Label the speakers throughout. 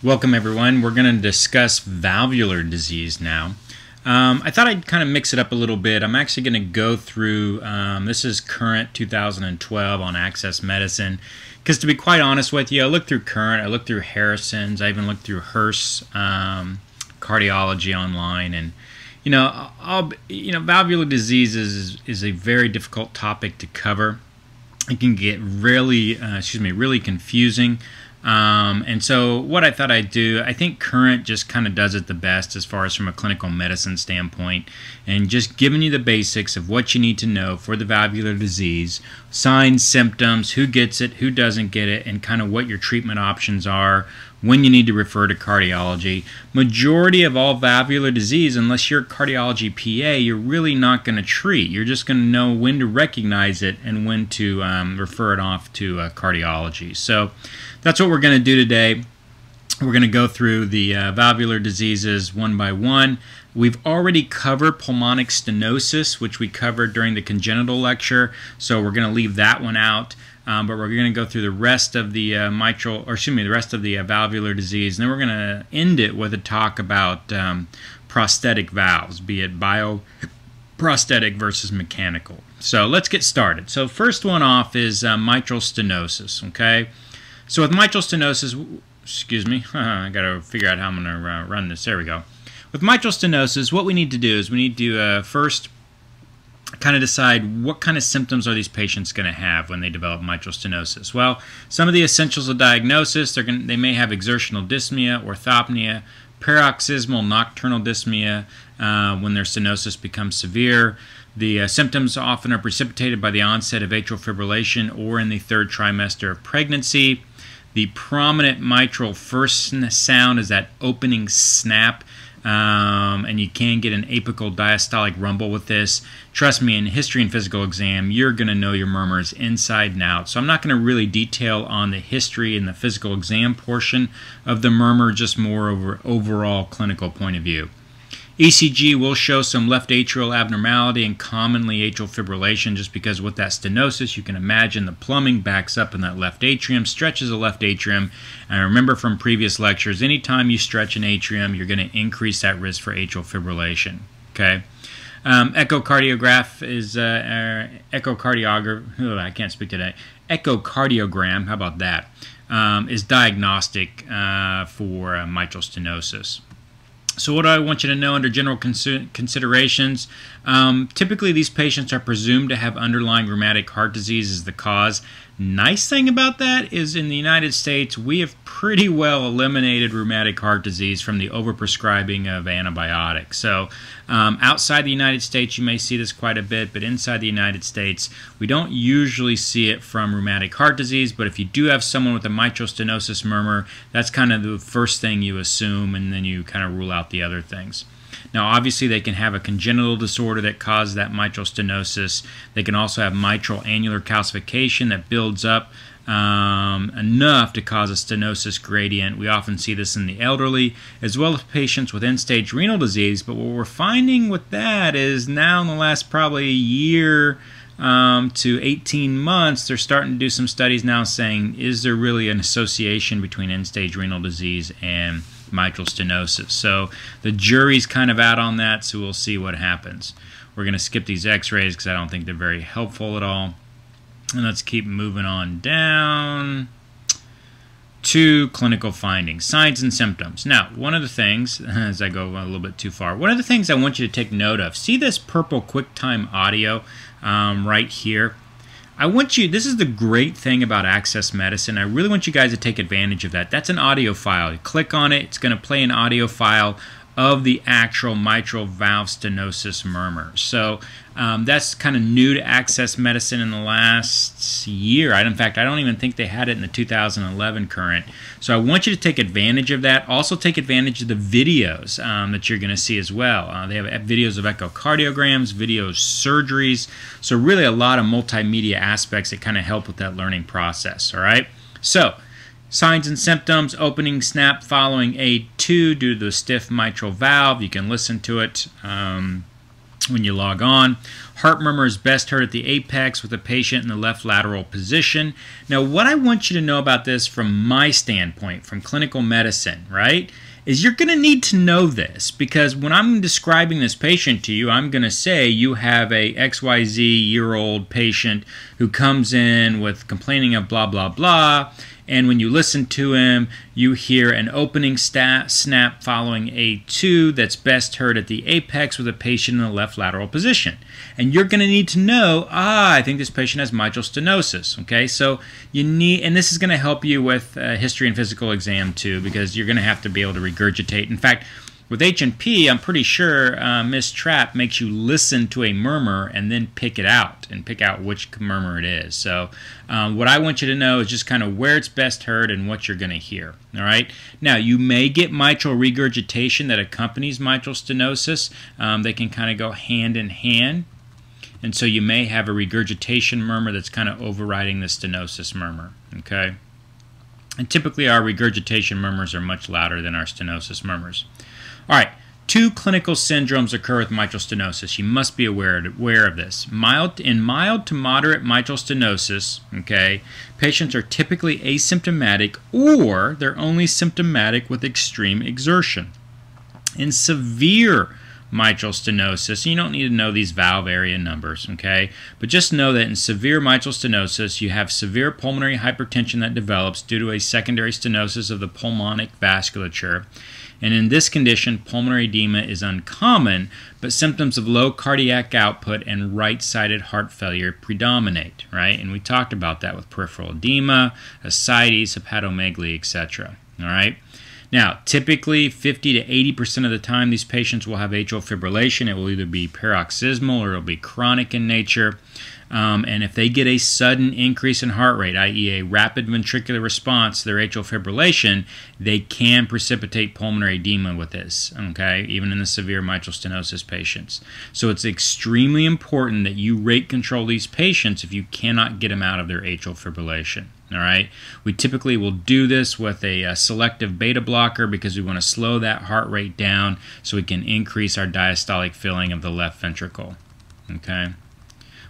Speaker 1: Welcome everyone. We're going to discuss valvular disease now. I thought I'd kind of mix it up a little bit. I'm actually going to go through, this is current 2012 on Access Medicine, because to be quite honest with you, I looked through current, I looked through Harrison's, I even looked through Hearst's cardiology online, and valvular disease is a very difficult topic to cover. It can get really confusing. And so what I thought I'd do, I think current just kind of does it the best as far as from a clinical medicine standpoint, and just giving you the basics of what you need to know for the valvular disease, signs, symptoms, who gets it, who doesn't get it, and kind of what your treatment options are, when you need to refer to cardiology. Majority of all valvular disease, unless you're a cardiology PA, you're really not going to treat. You're just going to know when to recognize it and when to refer it off to cardiology. So that's what we're going to do today. We're going to go through the valvular diseases one by one. We've already covered pulmonic stenosis, which we covered during the congenital lecture, so we're going to leave that one out. But we're going to go through the rest of the the rest of the valvular disease, and then we're going to end it with a talk about prosthetic valves, be it bioprosthetic versus mechanical. So let's get started. So first one off is mitral stenosis. Okay, so with mitral stenosis, excuse me, I got to figure out how I'm going to run this. There we go. With mitral stenosis, what we need to do is we need to first kind of decide what kind of symptoms are these patients going to have when they develop mitral stenosis. Well, some of the essentials of diagnosis, they may have exertional dyspnea, orthopnea, paroxysmal nocturnal dyspnea when their stenosis becomes severe. The symptoms often are precipitated by the onset of atrial fibrillation or in the third trimester of pregnancy. The prominent mitral first sound is that opening snap. And you can get an apical diastolic rumble with this. Trust me, in history and physical exam, you're going to know your murmurs inside and out. So I'm not going to really detail on the history and the physical exam portion of the murmur, just more over overall clinical point of view. ECG will show some left atrial abnormality and commonly atrial fibrillation, just because with that stenosis, you can imagine the plumbing backs up in that left atrium, stretches the left atrium. And remember from previous lectures, anytime you stretch an atrium, you're going to increase that risk for atrial fibrillation. Okay. Echocardiograph is I can't speak today. Echocardiogram, how about that? Is diagnostic for mitral stenosis. So what do I want you to know under general considerations? Typically these patients are presumed to have underlying rheumatic heart disease as the cause. Nice thing about that is in the United States, we have pretty well eliminated rheumatic heart disease from the overprescribing of antibiotics. So outside the United States, you may see this quite a bit, but inside the United States, we don't usually see it from rheumatic heart disease. But if you do have someone with a mitral stenosis murmur, that's kind of the first thing you assume, and then you kind of rule out the other things. Now, obviously, they can have a congenital disorder that causes that mitral stenosis. They can also have mitral annular calcification that builds up enough to cause a stenosis gradient. We often see this in the elderly, as well as patients with end-stage renal disease. But what we're finding with that is now in the last probably year to 18 months, they're starting to do some studies now saying, is there really an association between end-stage renal disease and mitral stenosis? So the jury's kind of out on that, so we'll see what happens. We're going to skip these x-rays because I don't think they're very helpful at all. And let's keep moving on down to clinical findings, signs and symptoms. Now, one of the things, as I go a little bit too far, one of the things I want you to take note of, see this purple QuickTime audio right here? I want you, this is the great thing about Access Medicine. I really want you guys to take advantage of that. That's an audio file. You click on it, it's going to play an audio file of the actual mitral valve stenosis murmur. So that's kind of new to Access Medicine in the last year. In fact, I don't even think they had it in the 2011 current. So I want you to take advantage of that. Also take advantage of the videos that you're going to see as well. They have videos of echocardiograms, videos, surgeries. So really a lot of multimedia aspects that kind of help with that learning process. All right. So signs and symptoms: opening snap following A2 due to the stiff mitral valve. You can listen to it when you log on. Heart murmur is best heard at the apex with the patient in the left lateral position. Now, what I want you to know about this from my standpoint, from clinical medicine, right, is you're going to need to know this, because when I'm describing this patient to you, I'm going to say you have a XYZ-year-old patient who comes in with complaining of blah, blah, blah, and when you listen to him, you hear an opening snap following A2 that's best heard at the apex with a patient in the left lateral position. And you're going to need to know, I think this patient has mitral stenosis. Okay, so you need, and this is going to help you with history and physical exam too, because you're going to have to be able to regurgitate. In fact, with H&P, I'm pretty sure Miss Trapp makes you listen to a murmur and then pick it out and pick out which murmur it is. So what I want you to know is just kind of where it's best heard and what you're going to hear. All right. Now, you may get mitral regurgitation that accompanies mitral stenosis. They can kind of go hand in hand. And so you may have a regurgitation murmur that's kind of overriding the stenosis murmur. Okay. And typically our regurgitation murmurs are much louder than our stenosis murmurs. All right, 2 clinical syndromes occur with mitral stenosis. You must be aware of this. In mild to moderate mitral stenosis, okay, patients are typically asymptomatic, or they're only symptomatic with extreme exertion. In severe mitral stenosis, you don't need to know these valve area numbers, okay, but just know that in severe mitral stenosis, you have severe pulmonary hypertension that develops due to a secondary stenosis of the pulmonic vasculature. And in this condition, pulmonary edema is uncommon, but symptoms of low cardiac output and right-sided heart failure predominate, right? And we talked about that with peripheral edema, ascites, hepatomegaly, etc. All right? Now, typically 50 to 80% of the time, these patients will have atrial fibrillation. It will either be paroxysmal or it will be chronic in nature. And if they get a sudden increase in heart rate, i.e. a rapid ventricular response to their atrial fibrillation, they can precipitate pulmonary edema with this, okay, even in the severe mitral stenosis patients. So it's extremely important that you rate control these patients if you cannot get them out of their atrial fibrillation. All right, we typically will do this with a selective beta blocker because we want to slow that heart rate down so we can increase our diastolic filling of the left ventricle. Okay.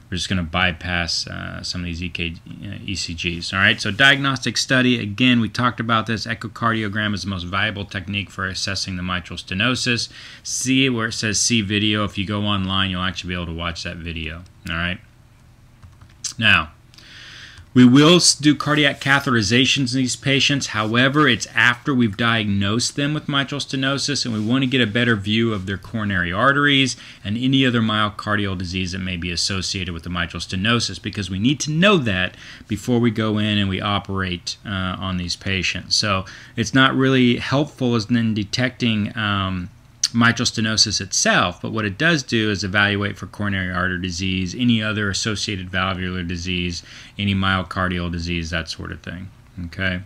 Speaker 1: We're just going to bypass some of these ECGs. All right, so diagnostic study, again, we talked about this. Echocardiogram is the most valuable technique for assessing the mitral stenosis. See where it says see video. If you go online, you'll actually be able to watch that video. All right. Now, we will do cardiac catheterizations in these patients. However, it's after we've diagnosed them with mitral stenosis, and we want to get a better view of their coronary arteries and any other myocardial disease that may be associated with the mitral stenosis, because we need to know that before we go in and we operate on these patients. So it's not really helpful as in detecting mitral stenosis itself, but what it does do is evaluate for coronary artery disease, any other associated valvular disease, any myocardial disease, that sort of thing. Okay.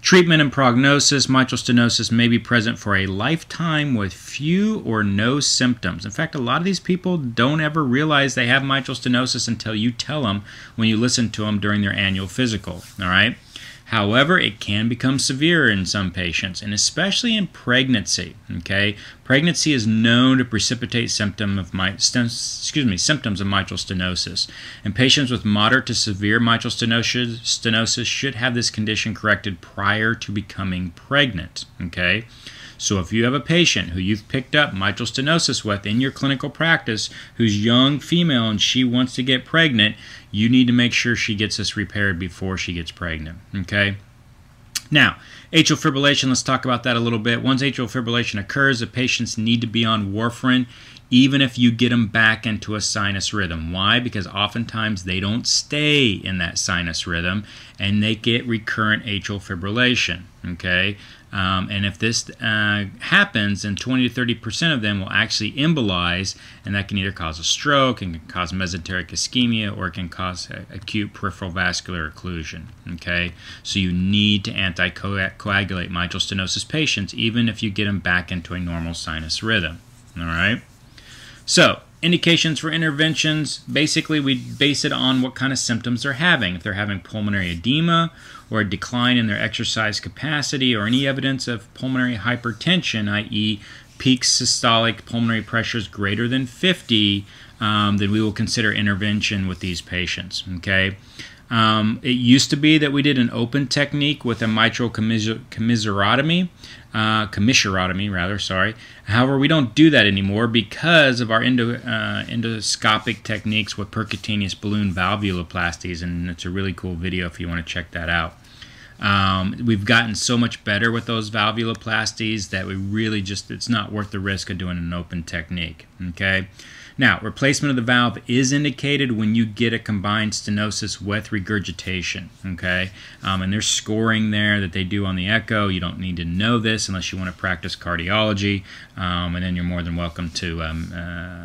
Speaker 1: Treatment and prognosis. Mitral stenosis may be present for a lifetime with few or no symptoms. In fact, a lot of these people don't ever realize they have mitral stenosis until you tell them when you listen to them during their annual physical. All right. However, it can become severe in some patients, and especially in pregnancy. Okay, pregnancy is known to precipitate symptoms of mitral stenosis, and patients with moderate to severe mitral stenosis should have this condition corrected prior to becoming pregnant. Okay. So if you have a patient who you've picked up mitral stenosis with in your clinical practice, who's young, female, and she wants to get pregnant, you need to make sure she gets this repaired before she gets pregnant, okay? Now, atrial fibrillation, let's talk about that a little bit. Once atrial fibrillation occurs, the patients need to be on warfarin, even if you get them back into a sinus rhythm. Why? Because oftentimes they don't stay in that sinus rhythm, and they get recurrent atrial fibrillation, okay? And if this happens, then 20 to 30% of them will actually embolize, and that can either cause a stroke, and can cause mesenteric ischemia, or it can cause acute peripheral vascular occlusion. Okay, so you need to anticoagulate mitral stenosis patients, even if you get them back into a normal sinus rhythm. All right. So, indications for interventions, basically we base it on what kind of symptoms they're having. If they're having pulmonary edema or a decline in their exercise capacity or any evidence of pulmonary hypertension, i.e. peak systolic pulmonary pressures greater than 50, then we will consider intervention with these patients. Okay. It used to be that we did an open technique with a mitral commissurotomy, sorry. However, we don't do that anymore because of our endoscopic techniques with percutaneous balloon valvuloplasties, and it's a really cool video if you want to check that out. We've gotten so much better with those valvuloplasties that we really it's not worth the risk of doing an open technique. Okay. Now, replacement of the valve is indicated when you get a combined stenosis with regurgitation, okay? And there's scoring there that they do on the echo. You don't need to know this unless you want to practice cardiology, and then you're more than welcome to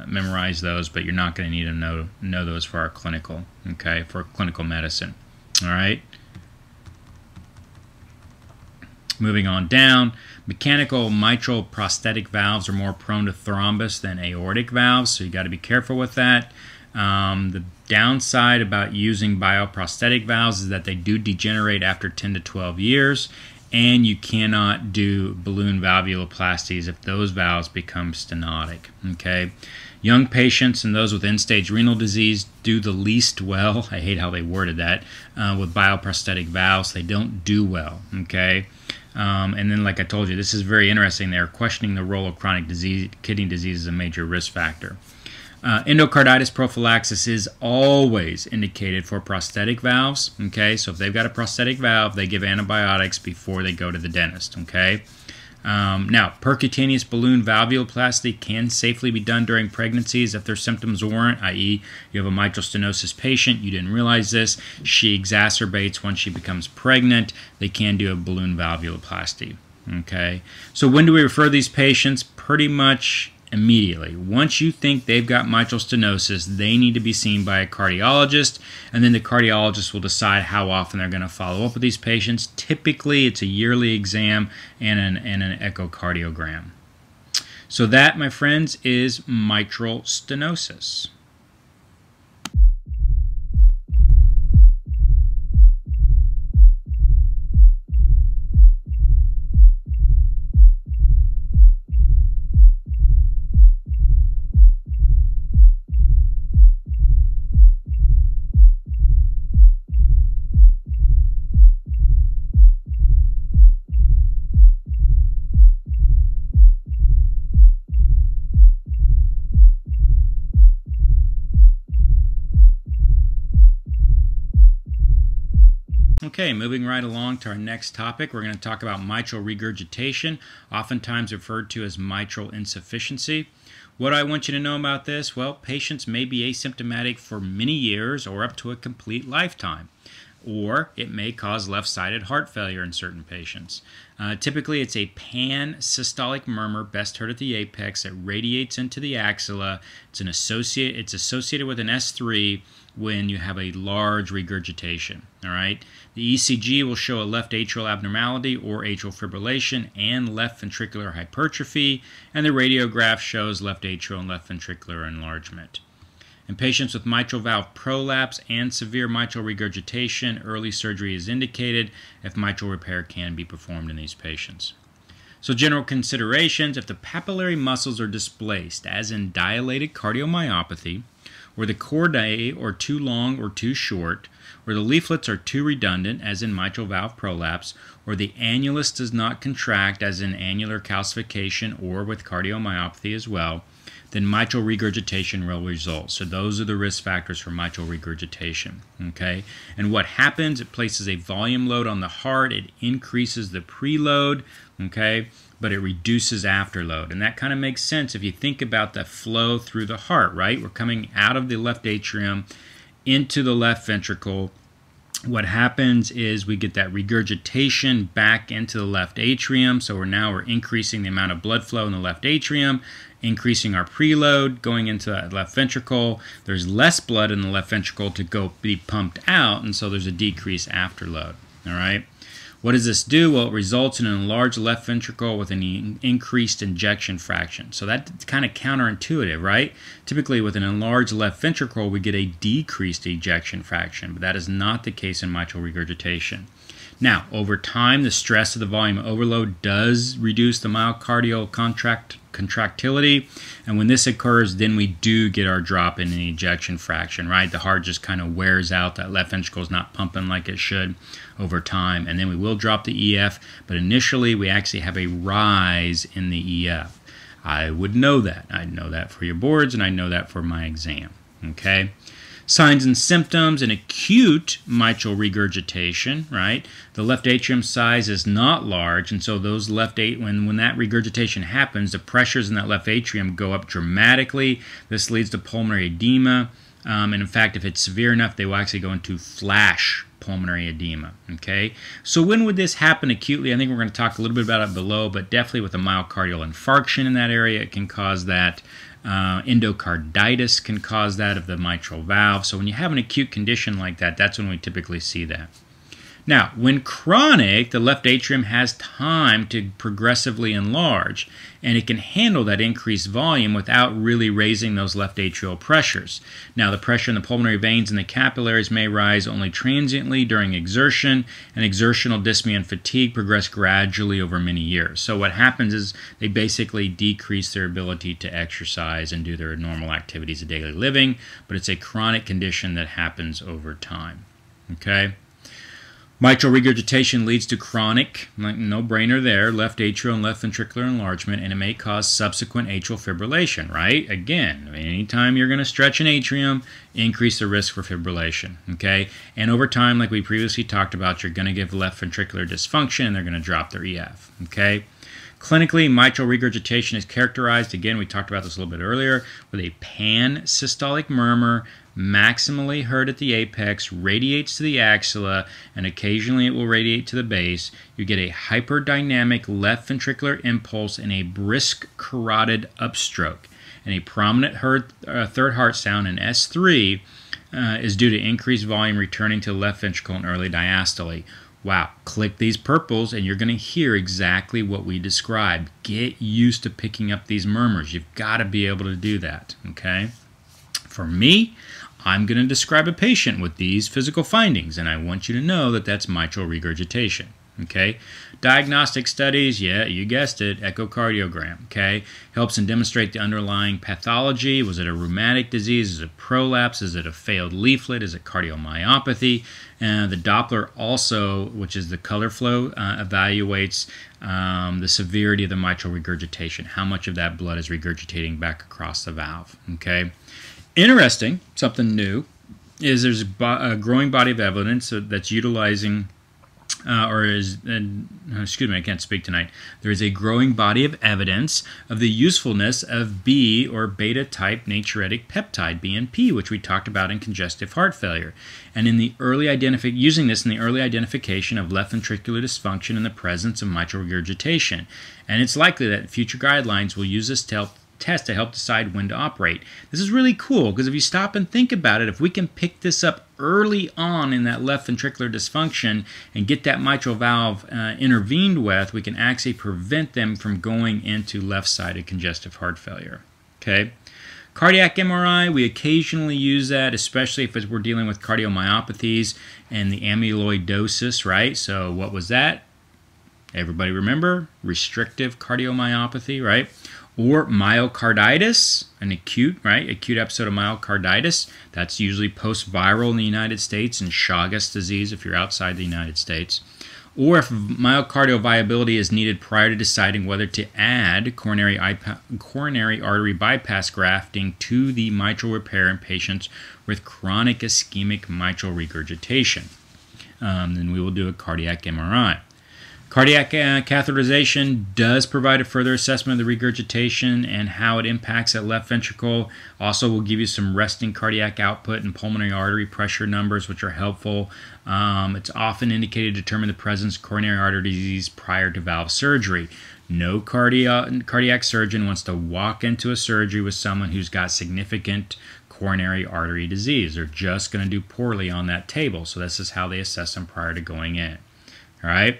Speaker 1: memorize those, but you're not going to need to know those for our clinical, okay, for clinical medicine, all right? Moving on down, mechanical mitral prosthetic valves are more prone to thrombus than aortic valves, so you got to be careful with that. The downside about using bioprosthetic valves is that they do degenerate after 10 to 12 years, and you cannot do balloon valvuloplasties if those valves become stenotic. Okay. Young patients and those with end-stage renal disease do the least well. I hate how they worded that. With bioprosthetic valves, they don't do well. Okay. And then, like I told you, this is very interesting. They're questioning the role of chronic kidney disease as a major risk factor. Endocarditis prophylaxis is always indicated for prosthetic valves. Okay, so if they've got a prosthetic valve, they give antibiotics before they go to the dentist. Okay. Now, percutaneous balloon valvuloplasty can safely be done during pregnancies if their symptoms warrant, i.e., you have a mitral stenosis patient, you didn't realize this, she exacerbates once she becomes pregnant, they can do a balloon valvuloplasty. Okay, so when do we refer these patients? Pretty much immediately. Once you think they've got mitral stenosis, they need to be seen by a cardiologist, and then the cardiologist will decide how often they're going to follow up with these patients. Typically, it's a yearly exam and an echocardiogram. So that, my friends, is mitral stenosis. Okay, moving right along to our next topic, we're going to talk about mitral regurgitation, oftentimes referred to as mitral insufficiency. What do I want you to know about this? Well, patients may be asymptomatic for many years or up to a complete lifetime, or it may cause left-sided heart failure in certain patients. Typically, it's a pan-systolic murmur, best heard at the apex, that radiates into the axilla. It's associated with an S3 when you have a large regurgitation. All right. The ECG will show a left atrial abnormality or atrial fibrillation and left ventricular hypertrophy, and the radiograph shows left atrial and left ventricular enlargement. In patients with mitral valve prolapse and severe mitral regurgitation, early surgery is indicated if mitral repair can be performed in these patients. So general considerations: if the papillary muscles are displaced, as in dilated cardiomyopathy, where the chordae are too long or too short, where the leaflets are too redundant, as in mitral valve prolapse, or the annulus does not contract, as in annular calcification or with cardiomyopathy as well, then mitral regurgitation will result. So those are the risk factors for mitral regurgitation. Okay, and what happens? It places a volume load on the heart. It increases the preload. Okay, but it reduces afterload, and that kind of makes sense if you think about the flow through the heart. Right, we're coming out of the left atrium into the left ventricle. What happens is we get that regurgitation back into the left atrium, so we're increasing the amount of blood flow in the left atrium, increasing our preload going into that left ventricle. There's less blood in the left ventricle to be pumped out, and so there's a decreased afterload. All right. What does this do? Well, it results in an enlarged left ventricle with an increased ejection fraction. So that's kind of counterintuitive, right? Typically, with an enlarged left ventricle, we get a decreased ejection fraction, but that is not the case in mitral regurgitation. Now, over time, the stress of the volume overload does reduce the myocardial contractility, and when this occurs, then we do get our drop in the ejection fraction, right? The heart just kind of wears out, that left ventricle is not pumping like it should over time, and then we will drop the EF, but initially we actually have a rise in the EF. I would know that. I'd know that for your boards, and I know that for my exam, okay? Signs and symptoms in acute mitral regurgitation, right? The left atrium size is not large, and so those when that regurgitation happens, the pressures in that left atrium go up dramatically. This leads to pulmonary edema, and in fact, if it's severe enough, they will actually go into flash pulmonary edema, okay? So when would this happen acutely? I think we're going to talk a little bit about it below, but definitely with a myocardial infarction in that area, it can cause that. Endocarditis can cause that of the mitral valve. So when you have an acute condition like that, that's when we typically see that. Now, when chronic, the left atrium has time to progressively enlarge, and it can handle that increased volume without really raising those left atrial pressures. Now, the pressure in the pulmonary veins and the capillaries may rise only transiently during exertion, and exertional dyspnea and fatigue progress gradually over many years. So what happens is they basically decrease their ability to exercise and do their normal activities of daily living, but it's a chronic condition that happens over time, okay? Mitral regurgitation leads to chronic, no-brainer there, left atrial and left ventricular enlargement, and it may cause subsequent atrial fibrillation, right? Again, anytime you're going to stretch an atrium, increase the risk for fibrillation, okay? And over time, like we previously talked about, you're going to give left ventricular dysfunction, and they're going to drop their EF, okay? Clinically, mitral regurgitation is characterized, again, we talked about this a little bit earlier, with a pan-systolic murmur, maximally heard at the apex, radiates to the axilla, and occasionally it will radiate to the base. You get a hyperdynamic left ventricular impulse and a brisk carotid upstroke. And a prominent third heart sound in S3 is due to increased volume returning to the left ventricle in early diastole. Wow, click these purples and you're going to hear exactly what we described. Get used to picking up these murmurs. You've got to be able to do that, okay? For me, I'm going to describe a patient with these physical findings, and I want you to know that that's mitral regurgitation, okay? Diagnostic studies, yeah, you guessed it, echocardiogram, okay? Helps and demonstrate the underlying pathology. Was it a rheumatic disease? Is it prolapse? Is it a failed leaflet? Is it cardiomyopathy? The Doppler also, which is the color flow, evaluates the severity of the mitral regurgitation, how much of that blood is regurgitating back across the valve, okay? Interesting, something new, is there's a growing body of evidence that's utilizing, excuse me, I can't speak tonight. There is a growing body of evidence of the usefulness of B or beta type natriuretic peptide, BNP, which we talked about in congestive heart failure, and in the using this in the early identification of left ventricular dysfunction in the presence of mitral regurgitation. And it's likely that future guidelines will use this test to help decide when to operate. This is really cool because if you stop and think about it, if we can pick this up early on in that left ventricular dysfunction and get that mitral valve intervened with, we can actually prevent them from going into left-sided congestive heart failure. Okay. Cardiac MRI, we occasionally use that, especially if we're dealing with cardiomyopathies and the amyloidosis, right? So what was that? Everybody remember? Restrictive cardiomyopathy, right? Or myocarditis, an acute episode of myocarditis. That's usually post-viral in the United States, and Chagas disease if you're outside the United States. Or if myocardial viability is needed prior to deciding whether to add coronary artery bypass grafting to the mitral repair in patients with chronic ischemic mitral regurgitation. Then we will do a cardiac MRI. Cardiac catheterization does provide a further assessment of the regurgitation and how it impacts that left ventricle. Also will give you some resting cardiac output and pulmonary artery pressure numbers, which are helpful. It's often indicated to determine the presence of coronary artery disease prior to valve surgery. No cardiac surgeon wants to walk into a surgery with someone who's got significant coronary artery disease. They're just going to do poorly on that table. So this is how they assess them prior to going in. All right.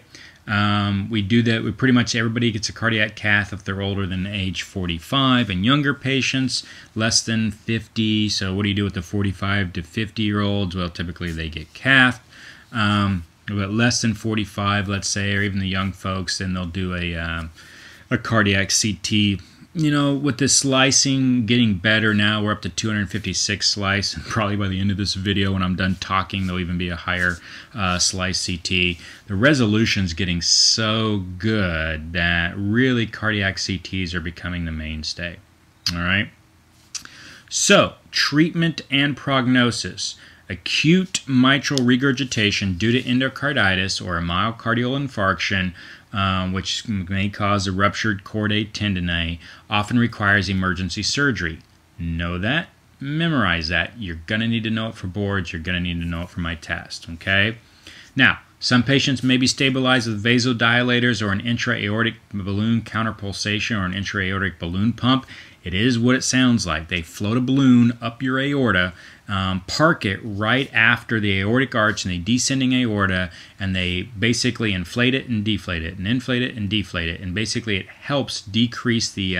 Speaker 1: We do that. Pretty much everybody gets a cardiac cath if they're older than age 45, and younger patients less than 50. So what do you do with the 45 to 50-year-olds? Well, typically they get cathed. But less than 45, let's say, or even the young folks, then they'll do a cardiac CT. You know, with the slicing getting better now, we're up to 256 slice, and probably by the end of this video, when I'm done talking, there'll even be a higher slice CT. The resolution's getting so good that really cardiac CTs are becoming the mainstay. All right. So, treatment and prognosis. Acute mitral regurgitation due to endocarditis or a myocardial infarction, which may cause a ruptured chordae tendineae, often requires emergency surgery. Know that, memorize that. You're going to need to know it for boards. You're going to need to know it for my test, okay? Now, some patients may be stabilized with vasodilators or an intra-aortic balloon counterpulsation or an intra-aortic balloon pump. It is what it sounds like. They float a balloon up your aorta, park it right after the aortic arch and the descending aorta, and they basically inflate it and deflate it, and inflate it and deflate it, and basically it helps decrease the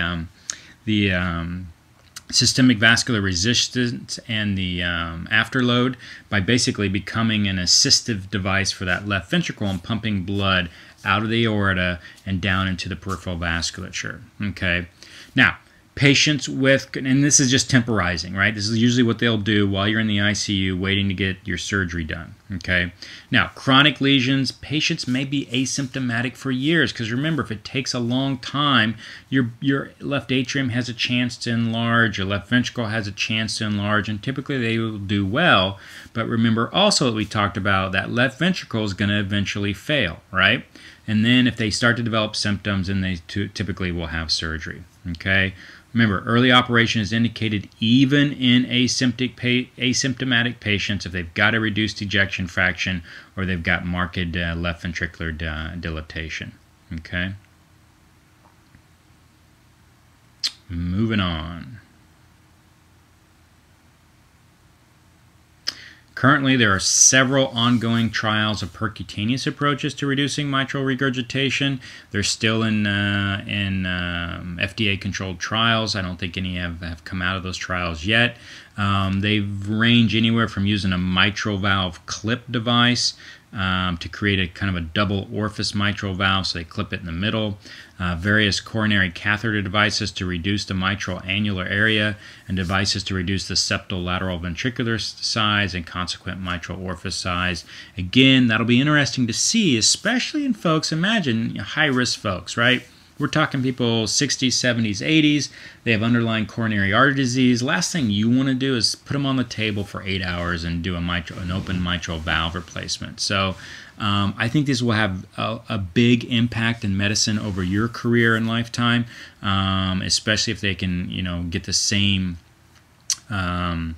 Speaker 1: systemic vascular resistance and the afterload by basically becoming an assistive device for that left ventricle and pumping blood out of the aorta and down into the peripheral vasculature. Okay, now, patients with, and this is just temporizing, right? This is usually what they'll do while you're in the ICU waiting to get your surgery done, okay? Now, chronic lesions, patients may be asymptomatic for years, because remember, if it takes a long time, your left atrium has a chance to enlarge, your left ventricle has a chance to enlarge, and typically they will do well. But remember also that we talked about that left ventricle is going to eventually fail, right? And then if they start to develop symptoms, then they typically will have surgery, okay? Remember, early operation is indicated even in asymptomatic patients if they've got a reduced ejection fraction or they've got marked left ventricular dilatation. Okay? Moving on. Currently, there are several ongoing trials of percutaneous approaches to reducing mitral regurgitation. They're still in FDA-controlled trials. I don't think any have come out of those trials yet. They range anywhere from using a mitral valve clip device to create a kind of a double orifice mitral valve, so they clip it in the middle. Various coronary catheter devices to reduce the mitral annular area, and devices to reduce the septal lateral ventricular size and consequent mitral orifice size. Again, that'll be interesting to see, especially in folks, imagine high-risk folks, right? We're talking people 60s, 70s, 80s. They have underlying coronary artery disease. Last thing you want to do is put them on the table for 8 hours and do an open mitral valve replacement. So I think this will have a big impact in medicine over your career and lifetime, especially if they can, get the same, what am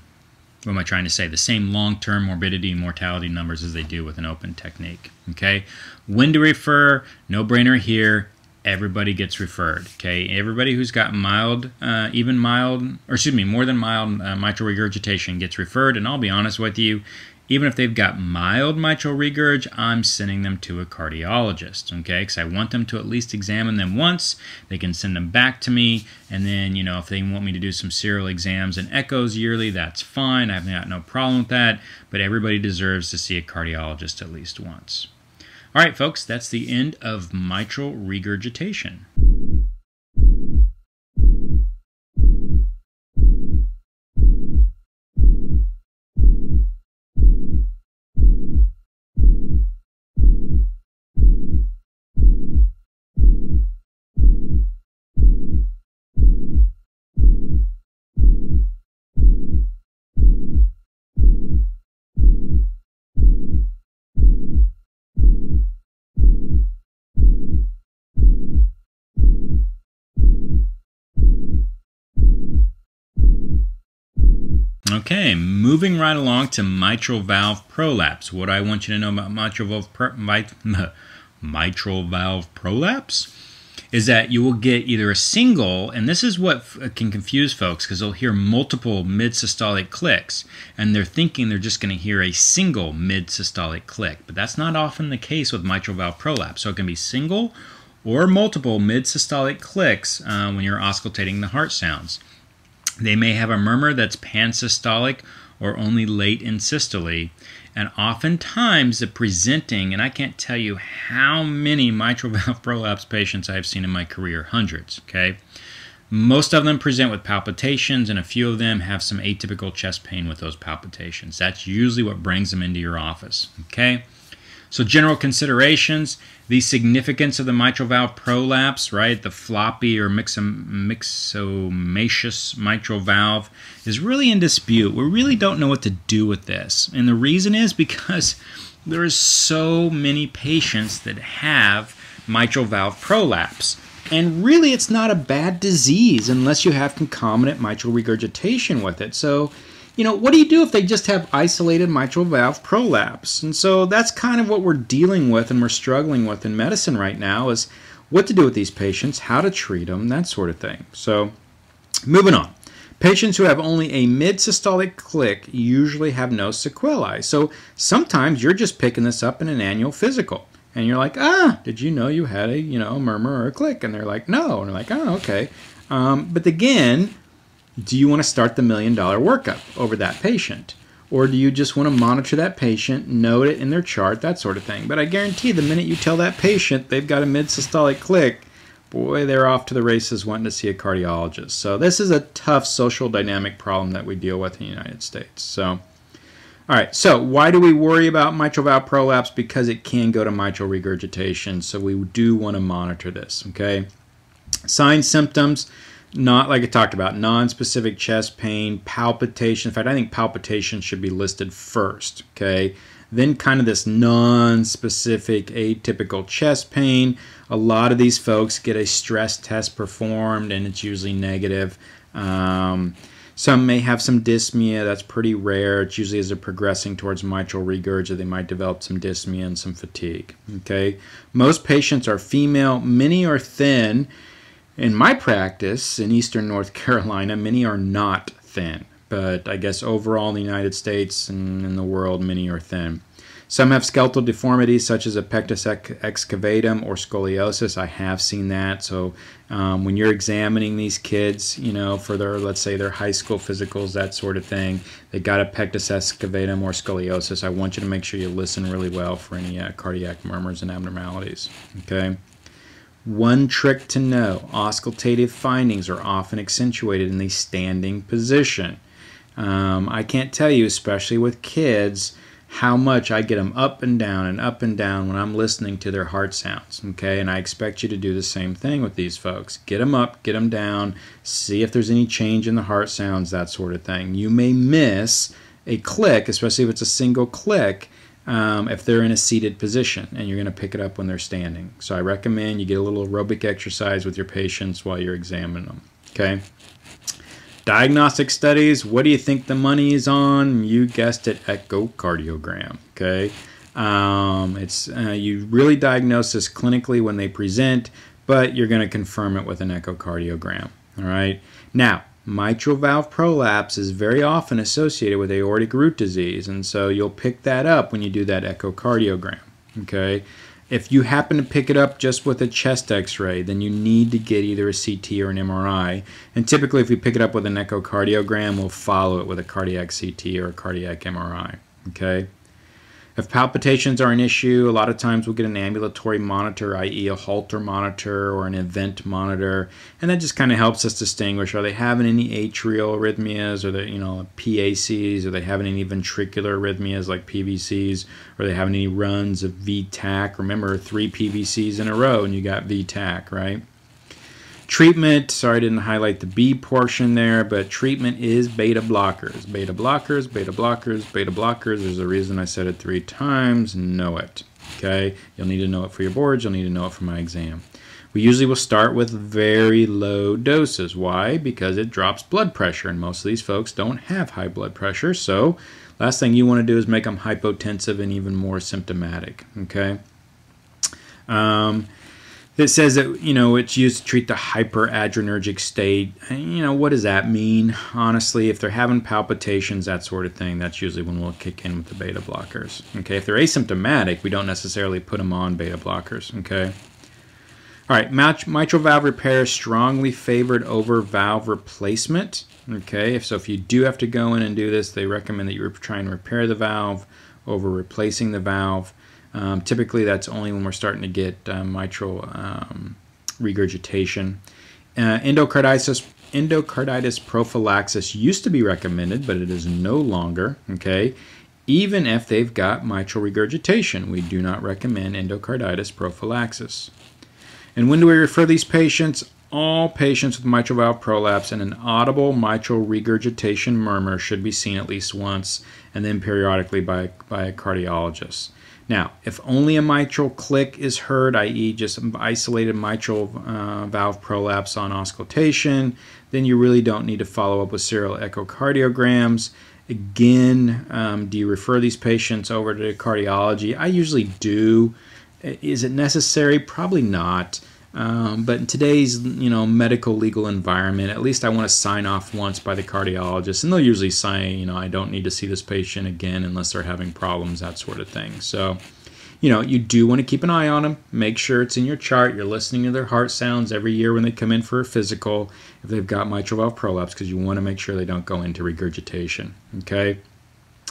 Speaker 1: I trying to say, the same long-term morbidity and mortality numbers as they do with an open technique. Okay, when to refer, no-brainer here. Everybody gets referred, okay? Everybody who's got more than mild mitral regurgitation gets referred, and I'll be honest with you, even if they've got mild mitral regurg, I'm sending them to a cardiologist, okay? Because I want them to at least examine them once. They can send them back to me, and then, if they want me to do some serial exams and echoes yearly, that's fine. I've got no problem with that, but everybody deserves to see a cardiologist at least once. All right, folks, that's the end of mitral regurgitation. Okay, moving right along to mitral valve prolapse. What I want you to know about mitral valve prolapse is that you will get either a single, and this is what can confuse folks because they'll hear multiple mid-systolic clicks, and they're thinking they're just going to hear a single mid-systolic click, but that's not often the case with mitral valve prolapse. So it can be single or multiple mid-systolic clicks when you're auscultating the heart sounds. They may have a murmur that's pansystolic or only late in systole. And oftentimes the presenting, and I can't tell you how many mitral valve prolapse patients I've seen in my career, hundreds, okay? Most of them present with palpitations, and a few of them have some atypical chest pain with those palpitations. That's usually what brings them into your office, okay? So general considerations, the significance of the mitral valve prolapse, right, the floppy or myxomatous mitral valve is really in dispute. We really don't know what to do with this. And the reason is because there are so many patients that have mitral valve prolapse. And really, it's not a bad disease unless you have concomitant mitral regurgitation with it. So, you know, what do you do if they just have isolated mitral valve prolapse? And so that's kind of what we're dealing with and we're struggling with in medicine right now is what to do with these patients, how to treat them, that sort of thing. So, moving on. Patients who have only a mid-systolic click usually have no sequelae. So, sometimes you're just picking this up in an annual physical. And you're like, did you know you had a, a murmur or a click? And they're like, no. And they're like, oh, okay. But again, do you want to start the $1 million workup over that patient? Or do you just want to monitor that patient, note it in their chart, that sort of thing? But I guarantee the minute you tell that patient they've got a mid-systolic click, boy, they're off to the races wanting to see a cardiologist. So this is a tough social dynamic problem that we deal with in the United States. So, all right, so why do we worry about mitral valve prolapse? Because it can go to mitral regurgitation, so we do want to monitor this, okay? Signs, symptoms, not like I talked about, non-specific chest pain, palpitation. In fact, I think palpitation should be listed first, okay? Then kind of this non-specific atypical chest pain. A lot of these folks get a stress test performed, and it's usually negative. Some may have some dyspnea. That's pretty rare. It's usually as they're progressing towards mitral regurg, they might develop some dyspnea and some fatigue. Okay, most patients are female. Many are thin. In my practice in Eastern North Carolina, many are not thin. But I guess overall in the United States and in the world, many are thin. Some have skeletal deformities such as a pectus excavatum or scoliosis. I have seen that. So when you're examining these kids, for their, let's say, their high school physicals, that sort of thing, they got a pectus excavatum or scoliosis. I want you to make sure you listen really well for any cardiac murmurs and abnormalities. Okay. One trick to know, auscultative findings are often accentuated in the standing position. I can't tell you, especially with kids, how much I get them up and down when I'm listening to their heart sounds, okay? And I expect you to do the same thing with these folks. Get them up, get them down, see if there's any change in the heart sounds, that sort of thing. You may miss a click, especially if it's a single click, if they're in a seated position, and you're going to pick it up when they're standing. So I recommend you get a little aerobic exercise with your patients while you're examining them, okay? Diagnostic studies, what do you think the money is on? You guessed it, echocardiogram, okay? You really diagnose this clinically when they present, but you're going to confirm it with an echocardiogram, all right? Now, mitral valve prolapse is very often associated with aortic root disease, and so you'll pick that up when you do that echocardiogram, okay? If you happen to pick it up just with a chest x-ray, then you need to get either a CT or an MRI. And typically if we pick it up with an echocardiogram, we'll follow it with a cardiac CT or a cardiac MRI. Okay? If palpitations are an issue, a lot of times we'll get an ambulatory monitor, i.e. a Holter monitor or an event monitor, and that just kind of helps us distinguish, are they having any atrial arrhythmias, or they, PACs, are they having any ventricular arrhythmias like PVCs, are they having any runs of VTAC? Remember, 3 PVCs in a row and you got VTAC, right? Treatment, sorry I didn't highlight the B portion there, but treatment is beta blockers. Beta blockers, beta blockers, beta blockers. There's a reason I said it 3 times. Know it, okay? You'll need to know it for your boards. You'll need to know it for my exam. We usually will start with very low doses. Why? Because it drops blood pressure, and most of these folks don't have high blood pressure. So last thing you want to do is make them hypotensive and even more symptomatic, okay? It says that, it's used to treat the hyperadrenergic state. What does that mean? Honestly, if they're having palpitations, that sort of thing, that's usually when we'll kick in with the beta blockers. Okay, if they're asymptomatic, we don't necessarily put them on beta blockers. Okay. All right, mitral valve repair is strongly favored over valve replacement.
Speaker 2: Okay, if you do have to go in and do this, they recommend that you try and repair the valve over replacing the valve. Typically, that's only when we're starting to get mitral regurgitation. Endocarditis prophylaxis used to be recommended, but it is no longer. Okay, even if they've got mitral regurgitation, we do not recommend endocarditis prophylaxis. And when do we refer these patients? All patients with mitral valve prolapse and an audible mitral regurgitation murmur should be seen at least once and then periodically by a cardiologist. Now, if only a mitral click is heard, i.e. just isolated mitral valve prolapse on auscultation, then you really don't need to follow up with serial echocardiograms. Again, do you refer these patients over to cardiology? I usually do. Is it necessary? Probably not. But in today's medical legal environment, at least I want to sign off once by the cardiologist, and they'll usually say, I don't need to see this patient again unless they're having problems, that sort of thing. So, you do want to keep an eye on them. Make sure it's in your chart. You're listening to their heart sounds every year when they come in for a physical if they've got mitral valve prolapse, because you want to make sure they don't go into regurgitation. Okay.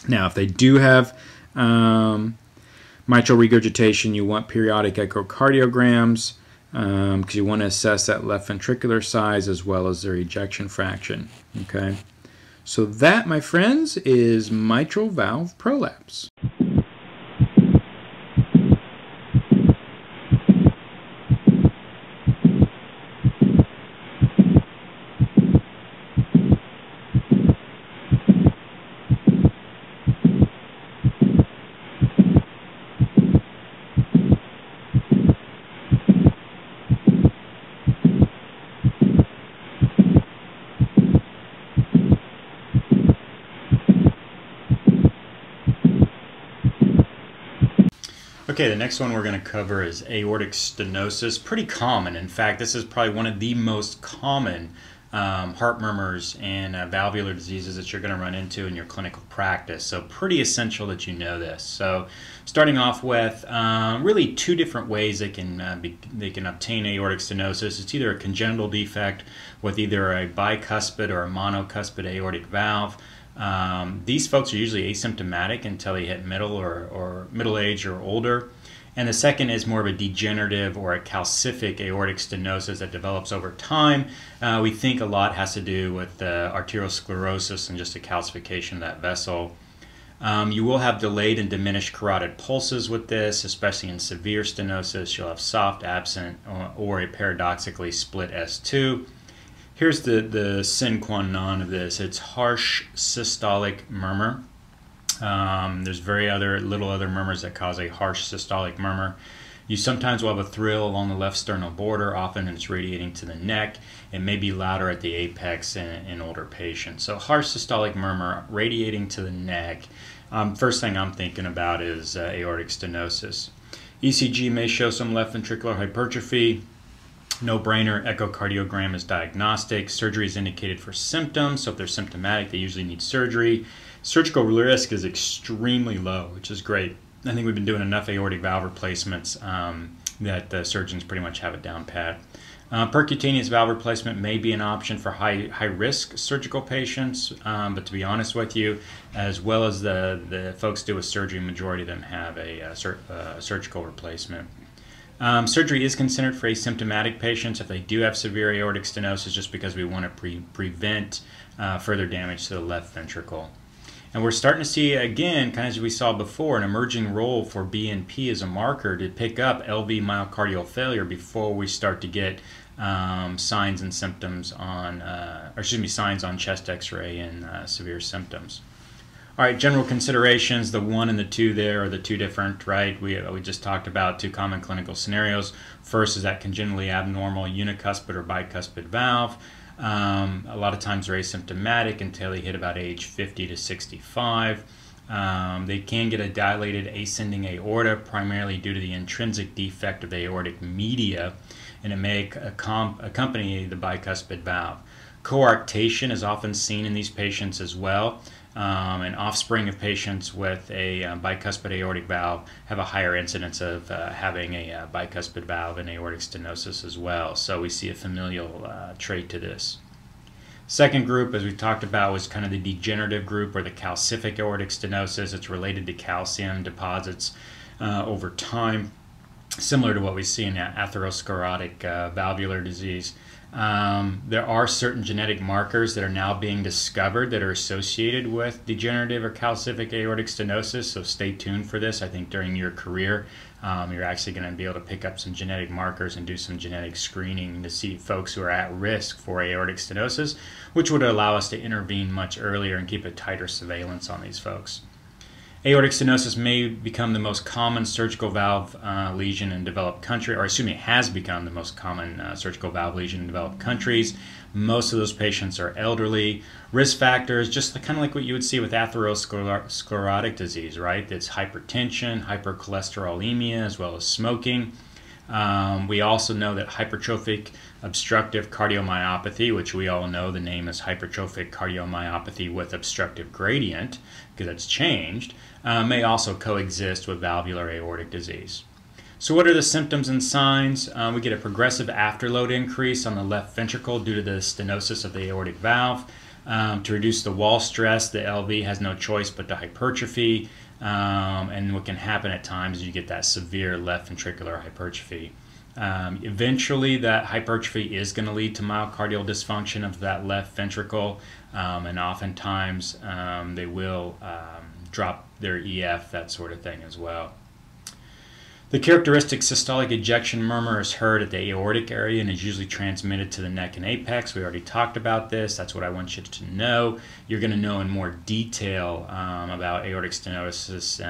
Speaker 2: Now, if they do have mitral regurgitation, you want periodic echocardiograms. Because you want to assess that left ventricular size as well as their ejection fraction. Okay, so that, my friends, is mitral valve prolapse.
Speaker 1: Okay, the next one we're going to cover is aortic stenosis. Pretty common. In fact, this is probably one of the most common heart murmurs and valvular diseases that you're going to run into in your clinical practice. So pretty essential that you know this. So starting off with really two different ways they can obtain aortic stenosis. It's either a congenital defect with either a bicuspid or a monocuspid aortic valve. These folks are usually asymptomatic until they hit middle or middle age or older. And the second is more of a degenerative or a calcific aortic stenosis that develops over time. We think a lot has to do with arteriosclerosis and just a calcification of that vessel. You will have delayed and diminished carotid pulses with this, especially in severe stenosis. You'll have soft, absent, or a paradoxically split S2. Here's the sine qua non of this. It's harsh systolic murmur. There's little other murmurs that cause a harsh systolic murmur. You sometimes will have a thrill along the left sternal border. Often it's radiating to the neck. It may be louder at the apex in older patients. So harsh systolic murmur radiating to the neck. First thing I'm thinking about is aortic stenosis. ECG may show some left ventricular hypertrophy. No-brainer, echocardiogram is diagnostic. Surgery is indicated for symptoms, so if they're symptomatic, they usually need surgery. Surgical risk is extremely low, which is great. I think we've been doing enough aortic valve replacements that the surgeons pretty much have it down pat. Percutaneous valve replacement may be an option for high-risk surgical patients, but to be honest with you, as well as the folks do with surgery, majority of them have a surgical replacement. Surgery is considered for asymptomatic patients if they do have severe aortic stenosis, just because we want to prevent further damage to the left ventricle. And we're starting to see, again, kind of as we saw before, an emerging role for BNP as a marker to pick up LV myocardial failure before we start to get signs and symptoms on, signs on chest X-ray and severe symptoms. All right, general considerations, the 1 and the 2 there are the two different, right? We just talked about two common clinical scenarios. First is that congenitally abnormal unicuspid or bicuspid valve. A lot of times they're asymptomatic until they hit about age 50 to 65. They can get a dilated ascending aorta, primarily due to the intrinsic defect of the aortic media, and it may accompany the bicuspid valve. Coarctation is often seen in these patients as well. And offspring of patients with a bicuspid aortic valve have a higher incidence of having a bicuspid valve and aortic stenosis as well. So we see a familial trait to this. Second group, as we talked about, was kind of the degenerative group, or the calcific aortic stenosis. It's related to calcium deposits over time, similar to what we see in atherosclerotic valvular disease. There are certain genetic markers that are now being discovered that are associated with degenerative or calcific aortic stenosis, so stay tuned for this. I think during your career, you're actually going to be able to pick up some genetic markers and do some genetic screening to see folks who are at risk for aortic stenosis, which would allow us to intervene much earlier and keep a tighter surveillance on these folks. Aortic stenosis may become the most common surgical valve lesion in developed countries, or excuse me, has become the most common surgical valve lesion in developed countries. Most of those patients are elderly. Risk factors, just kind of like what you would see with atherosclerotic disease, right? It's hypertension, hypercholesterolemia, as well as smoking. We also know that hypertrophic obstructive cardiomyopathy, which we all know the name is hypertrophic cardiomyopathy with obstructive gradient, because it's changed, may also coexist with valvular aortic disease. So what are the symptoms and signs? We get a progressive afterload increase on the left ventricle due to the stenosis of the aortic valve. To reduce the wall stress, the LV has no choice but to hypertrophy. And what can happen at times is you get that severe left ventricular hypertrophy. Eventually, that hypertrophy is going to lead to myocardial dysfunction of that left ventricle, and oftentimes they will drop their EF, that sort of thing as well. The characteristic systolic ejection murmur is heard at the aortic area and is usually transmitted to the neck and apex. We already talked about this. That's what I want you to know. You're going to know in more detail about aortic stenosis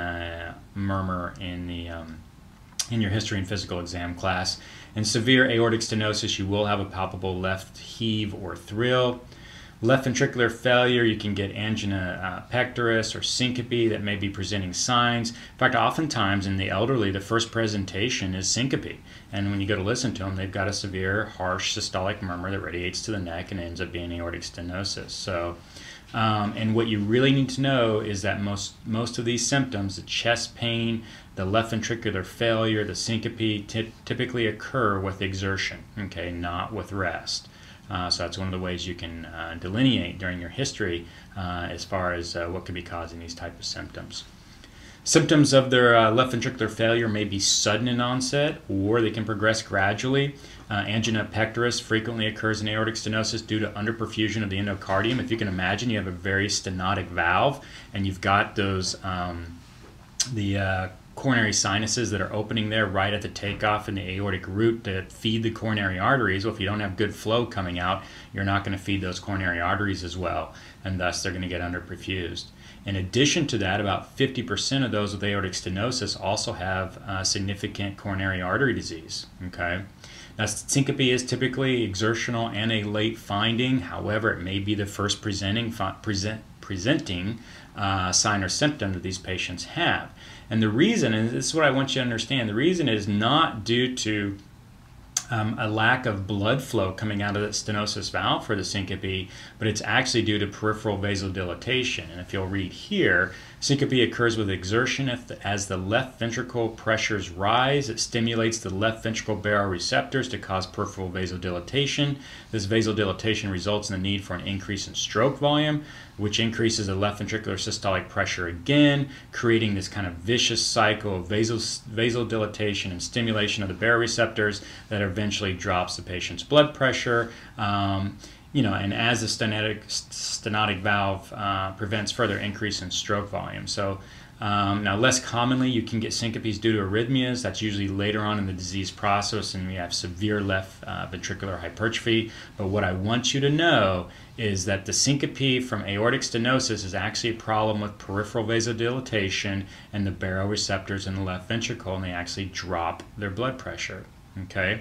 Speaker 1: murmur in your history and physical exam class. In severe aortic stenosis, you will have a palpable left heave or thrill. Left ventricular failure, you can get angina pectoris or syncope that may be presenting signs. In fact, oftentimes in the elderly, the first presentation is syncope. And when you go to listen to them, they've got a severe, harsh systolic murmur that radiates to the neck and ends up being aortic stenosis. So, and what you really need to know is that most of these symptoms, the chest pain, the left ventricular failure, the syncope, typically occur with exertion, okay, not with rest. So that's one of the ways you can delineate during your history as far as what could be causing these type of symptoms. Symptoms of their left ventricular failure may be sudden in onset, or they can progress gradually. Angina pectoris frequently occurs in aortic stenosis due to underperfusion of the endocardium. If you can imagine, you have a very stenotic valve, and you've got those coronary sinuses that are opening there right at the takeoff in the aortic root to feed the coronary arteries. Well, if you don't have good flow coming out, you're not going to feed those coronary arteries as well, and thus they're going to get underperfused. In addition to that, about 50% of those with aortic stenosis also have significant coronary artery disease. Okay, now syncope is typically exertional and a late finding. However, it may be the first presenting sign or symptom that these patients have. And the reason, and this is what I want you to understand, the reason is not due to a lack of blood flow coming out of the stenosis valve for the syncope, but it's actually due to peripheral vasodilatation. And if you'll read here, syncope occurs with exertion as the left ventricle pressures rise. It stimulates the left ventricle baroreceptors to cause peripheral vasodilatation. This vasodilatation results in the need for an increase in stroke volume, which increases the left ventricular systolic pressure again, creating this kind of vicious cycle of vasodilatation and stimulation of the baroreceptors that eventually drops the patient's blood pressure. And as the stenotic valve prevents further increase in stroke volume. So now less commonly you can get syncopes due to arrhythmias. That's usually later on in the disease process, and we have severe left ventricular hypertrophy. But what I want you to know is that the syncope from aortic stenosis is actually a problem with peripheral vasodilatation and the baroreceptors in the left ventricle, and they actually drop their blood pressure. Okay.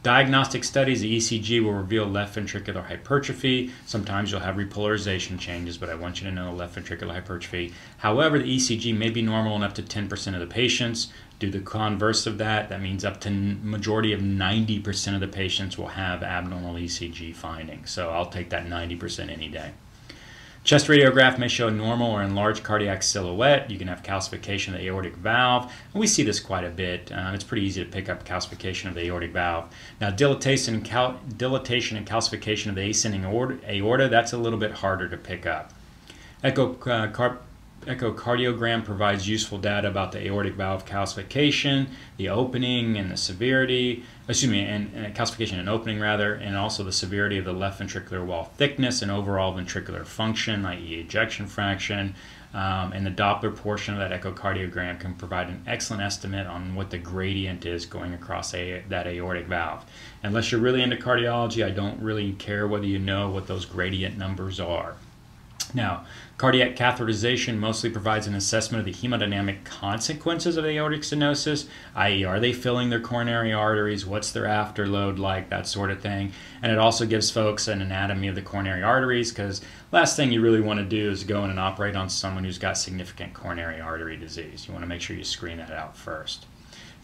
Speaker 1: Diagnostic studies, the ECG will reveal left ventricular hypertrophy. Sometimes you'll have repolarization changes, but I want you to know left ventricular hypertrophy. However, the ECG may be normal in up to 10% of the patients. Do the converse of that, that means up to majority of 90% of the patients will have abnormal ECG findings. So I'll take that 90% any day. Chest radiograph may show normal or enlarged cardiac silhouette. You can have calcification of the aortic valve, and we see this quite a bit. It's pretty easy to pick up calcification of the aortic valve. Now, dilatation and calcification of the ascending aorta, that's a little bit harder to pick up. Echocardiogram provides useful data about the aortic valve calcification, the opening and the severity, and calcification and opening rather, and also the severity of the left ventricular wall thickness and overall ventricular function, i.e. ejection fraction, and the Doppler portion of that echocardiogram can provide an excellent estimate on what the gradient is going across that aortic valve. Unless you're really into cardiology, I don't really care whether you know what those gradient numbers are. Now, cardiac catheterization mostly provides an assessment of the hemodynamic consequences of aortic stenosis, i.e. are they filling their coronary arteries, what's their afterload like, that sort of thing. And it also gives folks an anatomy of the coronary arteries, because last thing you really want to do is go in and operate on someone who's got significant coronary artery disease. You want to make sure you screen that out first.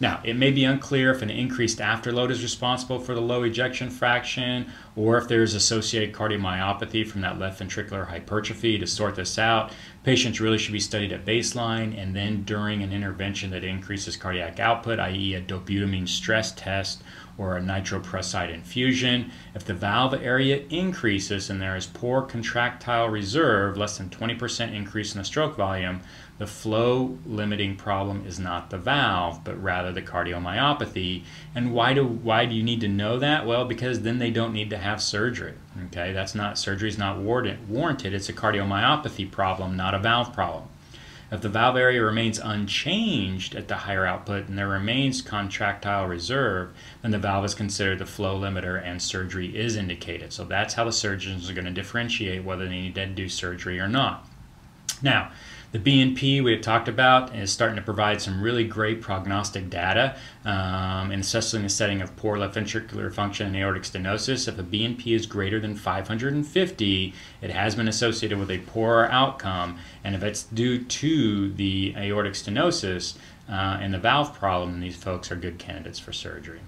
Speaker 1: Now, it may be unclear if an increased afterload is responsible for the low ejection fraction, or if there is associated cardiomyopathy from that left ventricular hypertrophy. To sort this out, patients really should be studied at baseline and then during an intervention that increases cardiac output, i.e. a dobutamine stress test or a nitroprusside infusion. If the valve area increases and there is poor contractile reserve, less than 20% increase in the stroke volume, the flow limiting problem is not the valve, but rather the cardiomyopathy. And why do you need to know that? Well, because then they don't need to have surgery. Okay, surgery is not warranted. It's a cardiomyopathy problem, not a valve problem. If the valve area remains unchanged at the higher output and there remains contractile reserve, then the valve is considered the flow limiter and surgery is indicated. So that's how the surgeons are going to differentiate whether they need to do surgery or not. Now, the BNP we had talked about is starting to provide some really great prognostic data, and especially in the setting of poor left ventricular function and aortic stenosis. If a BNP is greater than 550, it has been associated with a poorer outcome, and if it's due to the aortic stenosis and the valve problem, these folks are good candidates for surgery.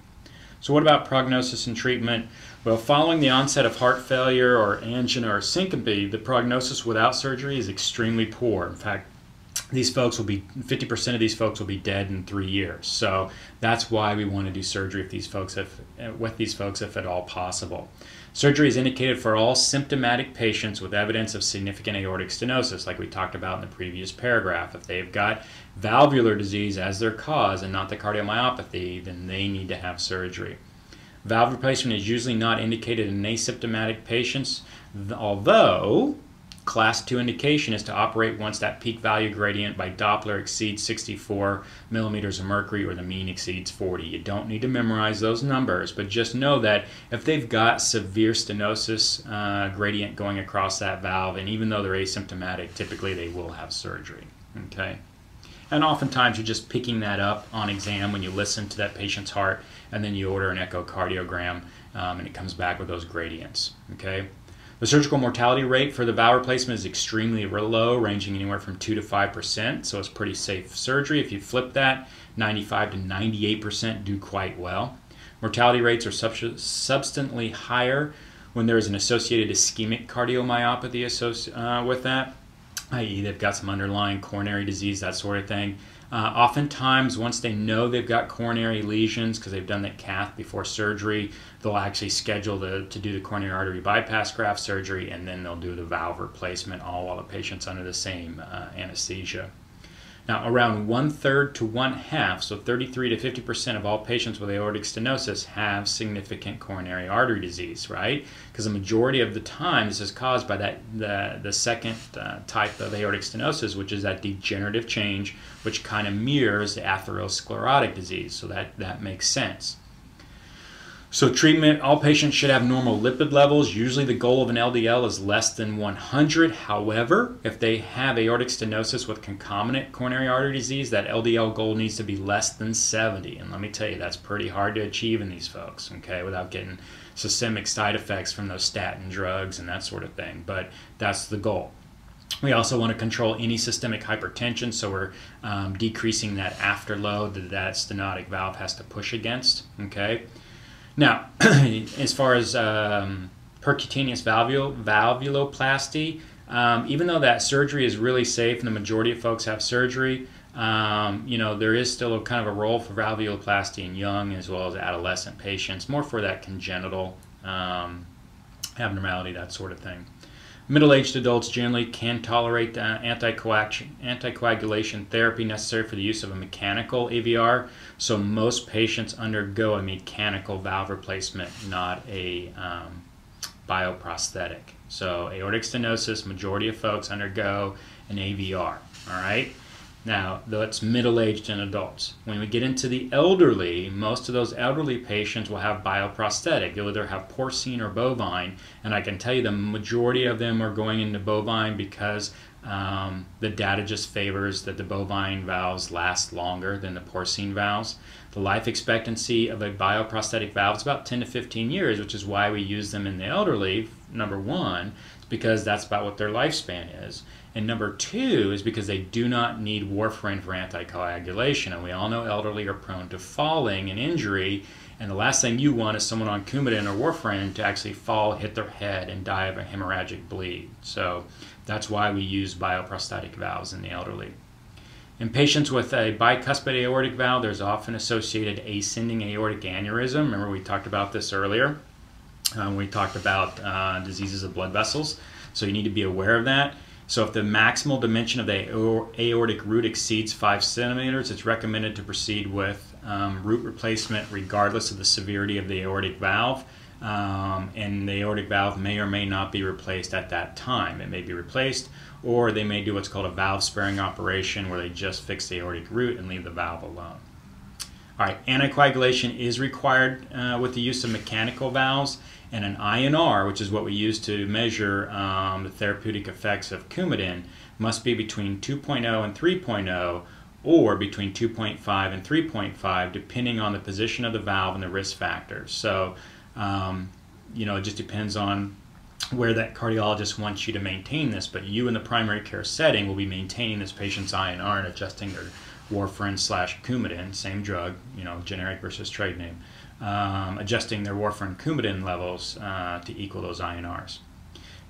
Speaker 1: So what about prognosis and treatment? Well, following the onset of heart failure or angina or syncope, the prognosis without surgery is extremely poor. In fact, 50% of these folks will be dead in 3 years. So that's why we want to do surgery with these folks if at all possible. Surgery is indicated for all symptomatic patients with evidence of significant aortic stenosis, like we talked about in the previous paragraph. If they've got valvular disease as their cause and not the cardiomyopathy, then they need to have surgery. Valve replacement is usually not indicated in asymptomatic patients, although Class 2 indication is to operate once that peak value gradient by Doppler exceeds 64 millimeters of mercury or the mean exceeds 40. You don't need to memorize those numbers, but just know that if they've got severe stenosis gradient going across that valve, and even though they're asymptomatic, typically they will have surgery. Okay? And oftentimes you're just picking that up on exam when you listen to that patient's heart, and then you order an echocardiogram, and it comes back with those gradients. Okay? The surgical mortality rate for the valve replacement is extremely low, ranging anywhere from 2 to 5%, so it's pretty safe surgery. If you flip that, 95 to 98% do quite well. Mortality rates are substantially higher when there is an associated ischemic cardiomyopathy with that, i.e. they've got some underlying coronary disease, that sort of thing. Oftentimes, once they know they've got coronary lesions because they've done that cath before surgery, they'll actually schedule to do the coronary artery bypass graft surgery, and then they'll do the valve replacement, all while the patient's under the same anesthesia. Now, around 1/3 to 1/2, so 33 to 50% of all patients with aortic stenosis have significant coronary artery disease, right? Because the majority of the time this is caused by the second type of aortic stenosis, which is that degenerative change, which kind of mirrors the atherosclerotic disease, so that makes sense. So treatment, all patients should have normal lipid levels. Usually the goal of an LDL is less than 100. However, if they have aortic stenosis with concomitant coronary artery disease, that LDL goal needs to be less than 70. And let me tell you, that's pretty hard to achieve in these folks, okay, without getting systemic side effects from those statin drugs and that sort of thing. But that's the goal. We also want to control any systemic hypertension, so we're decreasing that afterload that stenotic valve has to push against, okay? Now, as far as percutaneous valvuloplasty, Even though that surgery is really safe and the majority of folks have surgery, there is still a kind of a role for valvuloplasty in young as well as adolescent patients, more for that congenital abnormality, that sort of thing. Middle-aged adults generally can tolerate anticoagulation therapy necessary for the use of a mechanical AVR, so most patients undergo a mechanical valve replacement, not a bioprosthetic. So aortic stenosis, majority of folks undergo an AVR, all right? Now, that's middle-aged and adults. When we get into the elderly, most of those elderly patients will have bioprosthetic. They'll either have porcine or bovine, and I can tell you the majority of them are going into bovine because the data just favors that the bovine valves last longer than the porcine valves. The life expectancy of a bioprosthetic valve is about 10 to 15 years, which is why we use them in the elderly, number one, because that's about what their lifespan is. And number two is because they do not need warfarin for anticoagulation. And we all know elderly are prone to falling and injury. And the last thing you want is someone on Coumadin or warfarin to actually fall, hit their head, and die of a hemorrhagic bleed. So that's why we use bioprosthetic valves in the elderly. In patients with a bicuspid aortic valve, there's often associated ascending aortic aneurysm. Remember we talked about this earlier. We talked about diseases of blood vessels. So you need to be aware of that. So if the maximal dimension of the aortic root exceeds 5 centimeters, it's recommended to proceed with root replacement regardless of the severity of the aortic valve. And the aortic valve may or may not be replaced at that time. It may be replaced, or they may do what's called a valve sparing operation where they just fix the aortic root and leave the valve alone. All right, anticoagulation is required with the use of mechanical valves, and an INR, which is what we use to measure the therapeutic effects of Coumadin, must be between 2.0 and 3.0, or between 2.5 and 3.5, depending on the position of the valve and the risk factors. So, it just depends on where that cardiologist wants you to maintain this, but you in the primary care setting will be maintaining this patient's INR and adjusting their warfarin / Coumadin, same drug, generic versus trade name, adjusting their warfarin Coumadin levels to equal those INRs.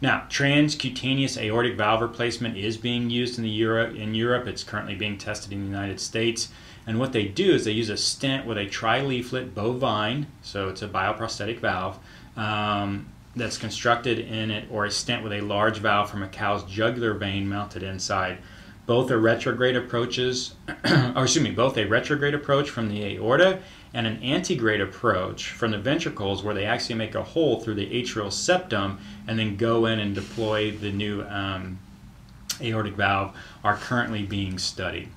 Speaker 1: Now, transcutaneous aortic valve replacement is being used in Europe. It's currently being tested in the United States. And what they do is they use a stent with a tri-leaflet bovine, so it's a bioprosthetic valve, that's constructed in it, or a stent with a large valve from a cow's jugular vein mounted inside. Both are retrograde approaches, both a retrograde approach from the aorta and an antegrade approach from the ventricles, where they actually make a hole through the atrial septum and then go in and deploy the new aortic valve, are currently being studied.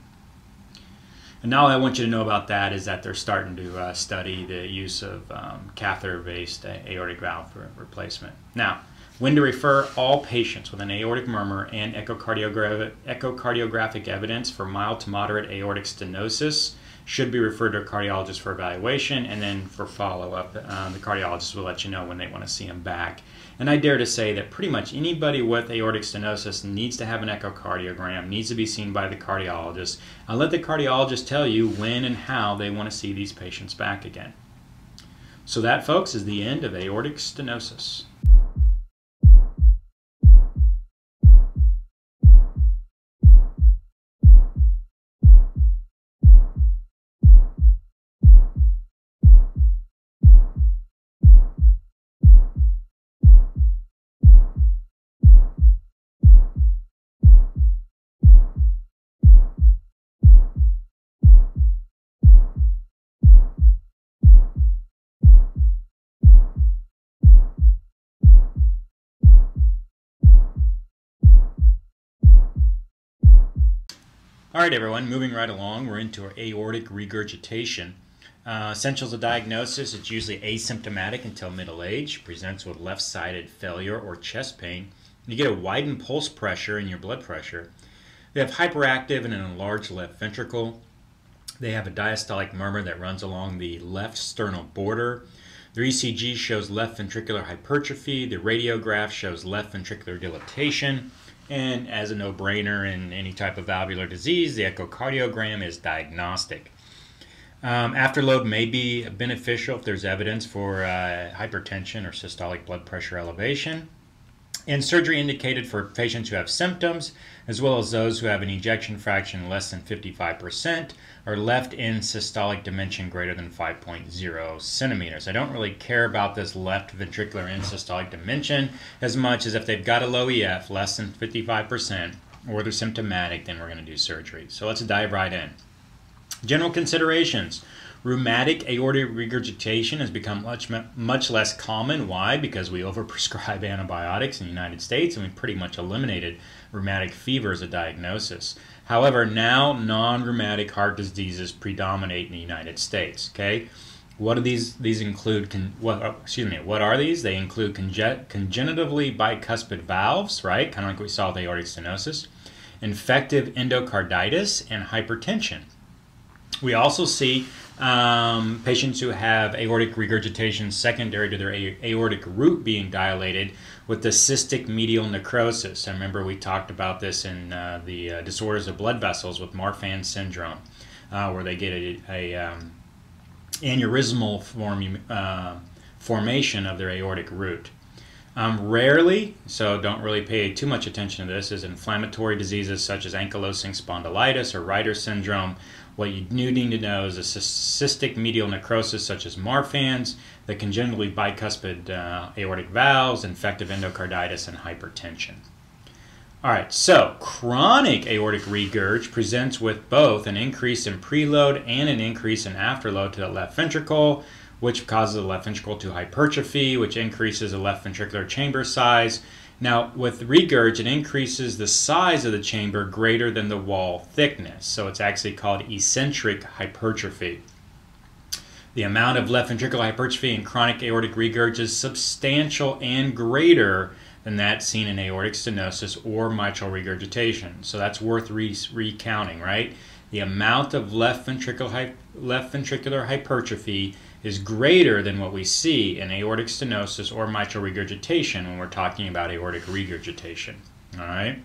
Speaker 1: And now all I want you to know about that is that they're starting to study the use of catheter-based aortic valve replacement. Now, when to refer all patients with an aortic murmur and echocardiographic evidence for mild to moderate aortic stenosis should be referred to a cardiologist for evaluation, and then for follow-up, the cardiologist will let you know when they want to see them back. And I dare to say that pretty much anybody with aortic stenosis needs to have an echocardiogram, needs to be seen by the cardiologist. I'll let the cardiologist tell you when and how they want to see these patients back again. So that, folks, is the end of aortic stenosis. All right, everyone, moving right along, we're into our aortic regurgitation. Essentials of diagnosis: it's usually asymptomatic until middle age, presents with left-sided failure or chest pain. You get a widened pulse pressure in your blood pressure. They have hyperactive and an enlarged left ventricle. They have a diastolic murmur that runs along the left sternal border. Their ECG shows left ventricular hypertrophy. The radiograph shows left ventricular dilatation. And as a no-brainer in any type of valvular disease, the echocardiogram is diagnostic. Afterload may be beneficial if there's evidence for hypertension or systolic blood pressure elevation. And surgery indicated for patients who have symptoms, as well as those who have an ejection fraction less than 55% or left end systolic dimension greater than 5.0 centimeters. I don't really care about this left ventricular end systolic dimension as much as if they've got a low EF, less than 55%, or they're symptomatic, then we're going to do surgery. So let's dive right in. General considerations. Rheumatic aortic regurgitation has become much less common. Why? Because we overprescribe antibiotics in the United States and we pretty much eliminated rheumatic fever as a diagnosis. However, now non-rheumatic heart diseases predominate in the United States. Okay, what do these include? What are these? They include congenitively bicuspid valves, right? Kind of like we saw with aortic stenosis, infective endocarditis, and hypertension. We also see patients who have aortic regurgitation secondary to their aortic root being dilated with the cystic medial necrosis. I remember we talked about this in the disorders of blood vessels with Marfan syndrome, where they get a aneurysmal formation of their aortic root. Rarely, so don't really pay too much attention to this, is inflammatory diseases such as ankylosing spondylitis or Reiter syndrome. What you do need to know is a cystic medial necrosis such as Marfan's, the congenitally bicuspid aortic valves, infective endocarditis, and hypertension. All right, so chronic aortic regurg presents with both an increase in preload and an increase in afterload to the left ventricle, which causes the left ventricle to hypertrophy, which increases the left ventricular chamber size. Now, with regurg, it increases the size of the chamber greater than the wall thickness. So it's actually called eccentric hypertrophy. The amount of left ventricular hypertrophy in chronic aortic regurg is substantial and greater than that seen in aortic stenosis or mitral regurgitation. So that's worth recounting, right? The amount of left ventricular hypertrophy is greater than what we see in aortic stenosis or mitral regurgitation when we're talking about aortic regurgitation. All right.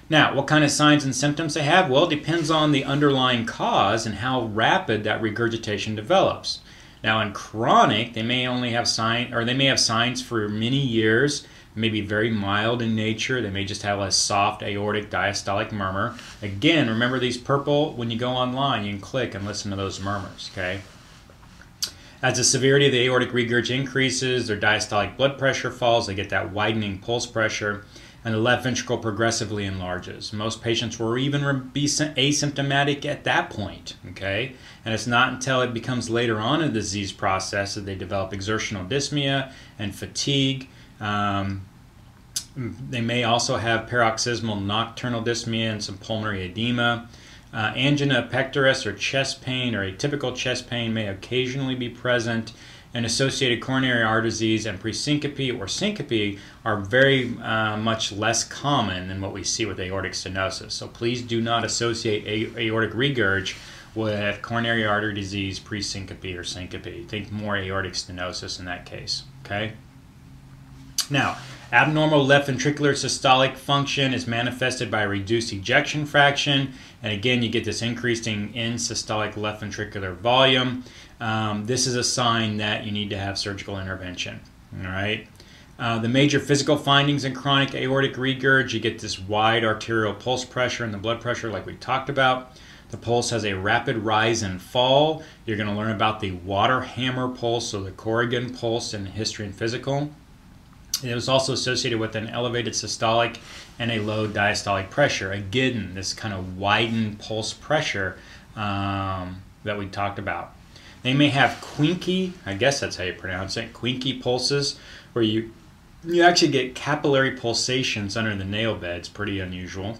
Speaker 1: Now, what kind of signs and symptoms they have? Well, it depends on the underlying cause and how rapid that regurgitation develops. Now, in chronic, they may only have signs for many years, maybe very mild in nature. They may just have a soft aortic diastolic murmur. Again, remember these purple, when you go online, you can click and listen to those murmurs, okay? As the severity of the aortic regurg increases, their diastolic blood pressure falls, they get that widening pulse pressure, and the left ventricle progressively enlarges. Most patients will even be asymptomatic at that point, okay? And it's not until it becomes later on in the disease process that they develop exertional dyspnea and fatigue. They may also have paroxysmal nocturnal dyspnea and some pulmonary edema. Angina pectoris or chest pain or atypical chest pain may occasionally be present, and associated coronary artery disease and presyncope or syncope are very much less common than what we see with aortic stenosis. So please do not associate aortic regurg with coronary artery disease, presyncope, or syncope. Think more aortic stenosis in that case, okay? Now, abnormal left ventricular systolic function is manifested by reduced ejection fraction, and again, you get this increasing in systolic left ventricular volume. This is a sign that you need to have surgical intervention. All right. The major physical findings in chronic aortic regurg, you get this wide arterial pulse pressure and the blood pressure like we talked about. The pulse has a rapid rise and fall. You're going to learn about the water hammer pulse, or the Corrigan pulse in history and physical. It was also associated with an elevated systolic and a low diastolic pressure. Again, this kind of widened pulse pressure that we talked about. They may have quinky, I guess that's how you pronounce it, quinky pulses, where you actually get capillary pulsations under the nail bed. It's pretty unusual.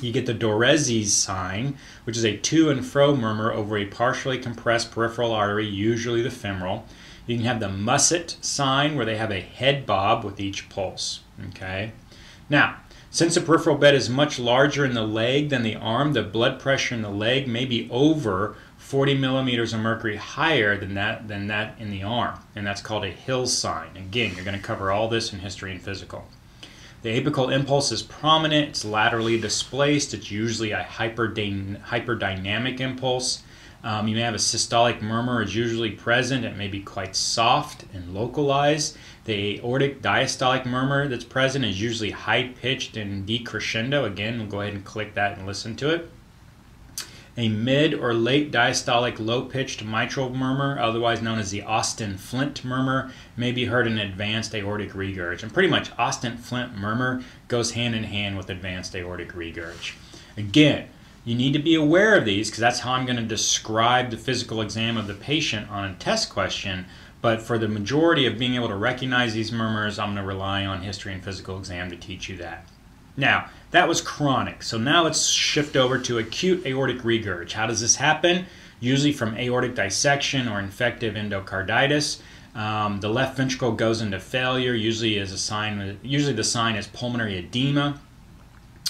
Speaker 1: You get the Dorezi's sign, which is a to and fro murmur over a partially compressed peripheral artery, usually the femoral. You can have the Musset sign, where they have a head bob with each pulse. Okay. Now, since the peripheral bed is much larger in the leg than the arm, the blood pressure in the leg may be over 40 millimeters of mercury higher than that in the arm, and that's called a Hill sign. Again, you're going to cover all this in history and physical. The apical impulse is prominent. It's laterally displaced. It's usually a hyperdynamic impulse. You may have a systolic murmur is usually present. It may be quite soft and localized. The aortic diastolic murmur that's present is usually high-pitched and decrescendo. Again, we'll go ahead and click that and listen to it. A mid or late diastolic low-pitched mitral murmur, otherwise known as the Austin-Flint murmur, may be heard in advanced aortic regurg. And pretty much Austin-Flint murmur goes hand in hand with advanced aortic regurg. Again, you need to be aware of these because that's how I'm going to describe the physical exam of the patient on a test question. But for the majority of being able to recognize these murmurs, I'm going to rely on history and physical exam to teach you that. Now, that was chronic. So now let's shift over to acute aortic regurg. How does this happen? Usually from aortic dissection or infective endocarditis. The left ventricle goes into failure, usually the sign is pulmonary edema.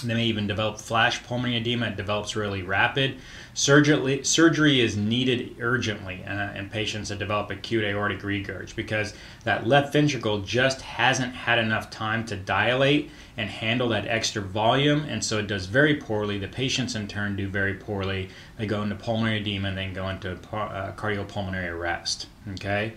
Speaker 1: They may even develop flash pulmonary edema. It develops really rapid. Surgery is needed urgently in patients that develop acute aortic regurg because that left ventricle just hasn't had enough time to dilate and handle that extra volume, and so it does very poorly. The patients in turn do very poorly. They go into pulmonary edema and then go into cardiopulmonary arrest. Okay?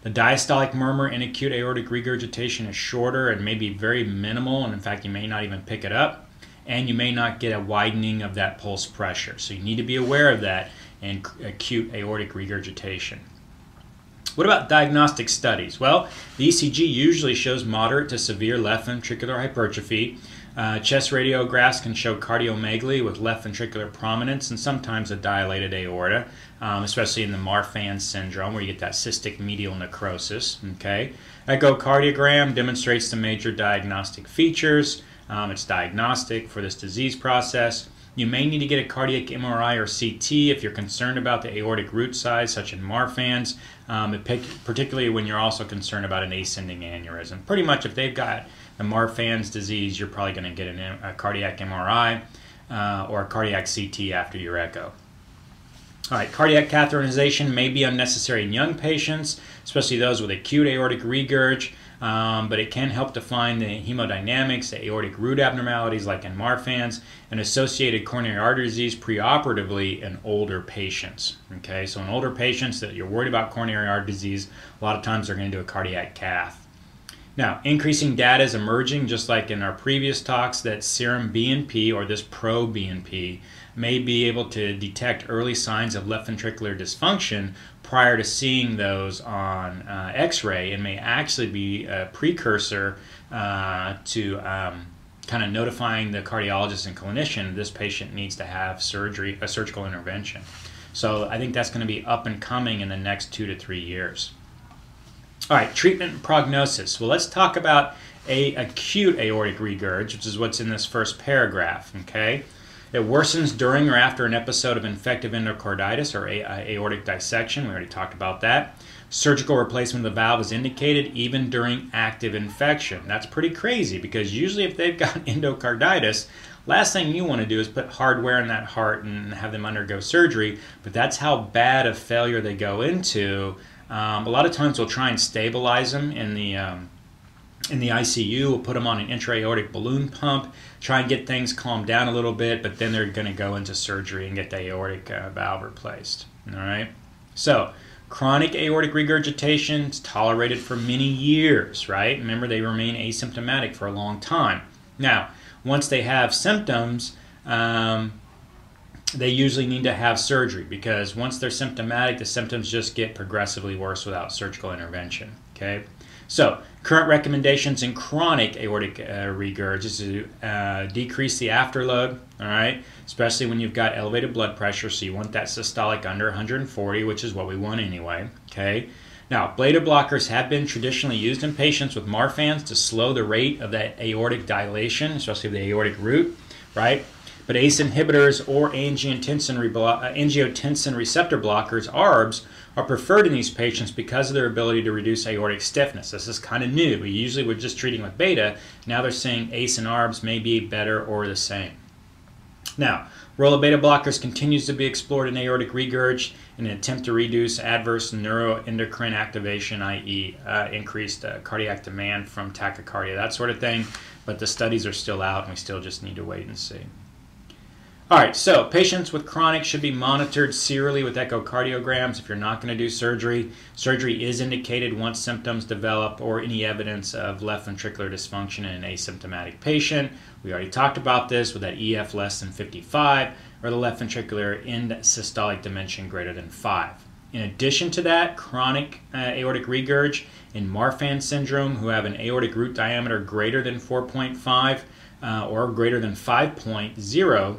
Speaker 1: The diastolic murmur in acute aortic regurgitation is shorter and may be very minimal, and in fact you may not even pick it up. And you may not get a widening of that pulse pressure. So you need to be aware of that in acute aortic regurgitation. What about diagnostic studies? Well, the ECG usually shows moderate to severe left ventricular hypertrophy. Chest radiographs can show cardiomegaly with left ventricular prominence and sometimes a dilated aorta, especially in the Marfan syndrome where you get that cystic medial necrosis. Okay? Echocardiogram demonstrates the major diagnostic features. It's diagnostic for this disease process. You may need to get a cardiac MRI or CT if you're concerned about the aortic root size, such as Marfan's, particularly when you're also concerned about an ascending aneurysm. Pretty much if they've got the Marfan's disease, you're probably going to get a cardiac MRI or a cardiac CT after your echo. All right, cardiac catheterization may be unnecessary in young patients, especially those with acute aortic regurg. But it can help define the hemodynamics, the aortic root abnormalities like in Marfan's, and associated coronary artery disease preoperatively in older patients. Okay, so in older patients that you're worried about coronary artery disease, a lot of times they're going to do a cardiac cath. Now, increasing data is emerging, just like in our previous talks, that serum BNP or this pro-BNP may be able to detect early signs of left ventricular dysfunction prior to seeing those on X-ray, and may actually be a precursor to kind of notifying the cardiologist and clinician this patient needs to have surgery, a surgical intervention. So I think that's going to be up and coming in the next 2 to 3 years. All right, treatment and prognosis. Well, let's talk about acute aortic regurg, which is what's in this first paragraph. Okay. It worsens during or after an episode of infective endocarditis or aortic dissection. We already talked about that. Surgical replacement of the valve is indicated even during active infection. That's pretty crazy because usually if they've got endocarditis, last thing you want to do is put hardware in that heart and have them undergo surgery, but that's how bad of failure they go into. A lot of times we'll try and stabilize them in the ICU. We'll put them on an intra-aortic balloon pump, try and get things calmed down a little bit, but then they're going to go into surgery and get the aortic valve replaced. All right. So chronic aortic regurgitation is tolerated for many years, right? Remember, they remain asymptomatic for a long time. Now, once they have symptoms, they usually need to have surgery because once they're symptomatic, the symptoms just get progressively worse without surgical intervention. Okay. So, current recommendations in chronic aortic regurg is to decrease the afterload, all right, especially when you've got elevated blood pressure, so you want that systolic under 140, which is what we want anyway, okay? Now, beta blockers have been traditionally used in patients with Marfan's to slow the rate of that aortic dilation, especially the aortic root, right? But ACE inhibitors or angiotensin receptor blockers, ARBs, are preferred in these patients because of their ability to reduce aortic stiffness. This is kind of new. We usually were just treating with beta. Now they're saying ACE and ARBs may be better or the same. Now, role of beta blockers continues to be explored in aortic regurg in an attempt to reduce adverse neuroendocrine activation, i.e. Increased cardiac demand from tachycardia, that sort of thing. But the studies are still out and we still just need to wait and see. All right, so patients with chronic should be monitored serially with echocardiograms if you're not going to do surgery. Surgery is indicated once symptoms develop or any evidence of left ventricular dysfunction in an asymptomatic patient. We already talked about this with that EF less than 55 or the left ventricular end systolic dimension greater than 5. In addition to that, chronic aortic regurg in Marfan syndrome who have an aortic root diameter greater than 4.5 or greater than 5.0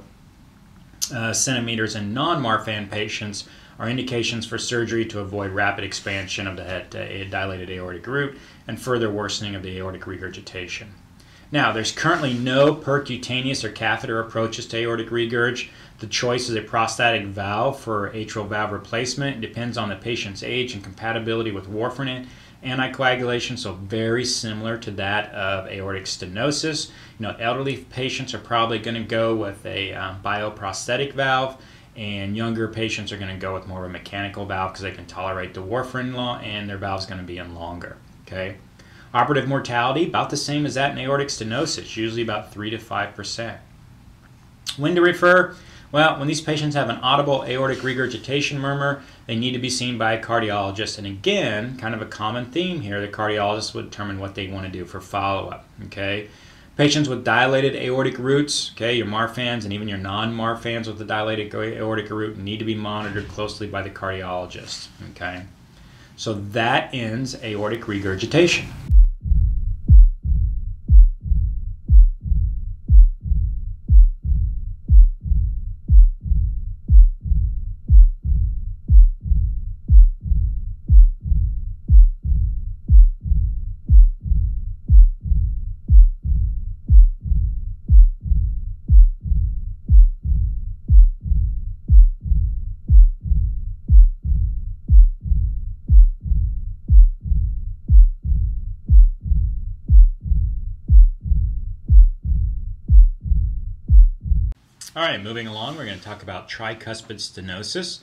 Speaker 1: centimeters in non-Marfan patients are indications for surgery to avoid rapid expansion of the dilated aortic root and further worsening of the aortic regurgitation. Now, there's currently no percutaneous or catheter approaches to aortic regurg. The choice is a prosthetic valve for atrial valve replacement. It depends on the patient's age and compatibility with warfarin anticoagulation, so very similar to that of aortic stenosis. Elderly patients are probably going to go with a bioprosthetic valve, and younger patients are going to go with more of a mechanical valve because they can tolerate the warfarin and their valve's going to be in longer. Okay. Operative mortality, about the same as that in aortic stenosis, usually about 3 to 5%. When to refer? Well, when these patients have an audible aortic regurgitation murmur, they need to be seen by a cardiologist. And again, kind of a common theme here, the cardiologist will determine what they want to do for follow-up. Okay? Patients with dilated aortic roots, okay, your Marfans and even your non-Marfans with the dilated aortic root need to be monitored closely by the cardiologist. Okay? So that ends aortic regurgitation. All right, moving along, we're going to talk about tricuspid stenosis.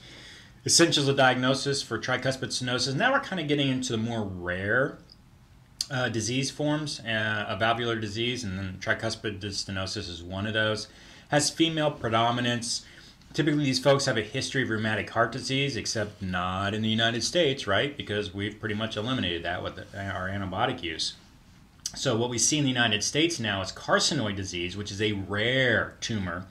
Speaker 1: Essentials of diagnosis for tricuspid stenosis. Now we're kind of getting into the more rare disease forms of valvular disease, and then tricuspid stenosis is one of those. Has female predominance. Typically, these folks have a history of rheumatic heart disease, except not in the United States, right? Because we've pretty much eliminated that with our antibiotic use. So what we see in the United States now is carcinoid disease, which is a rare tumor.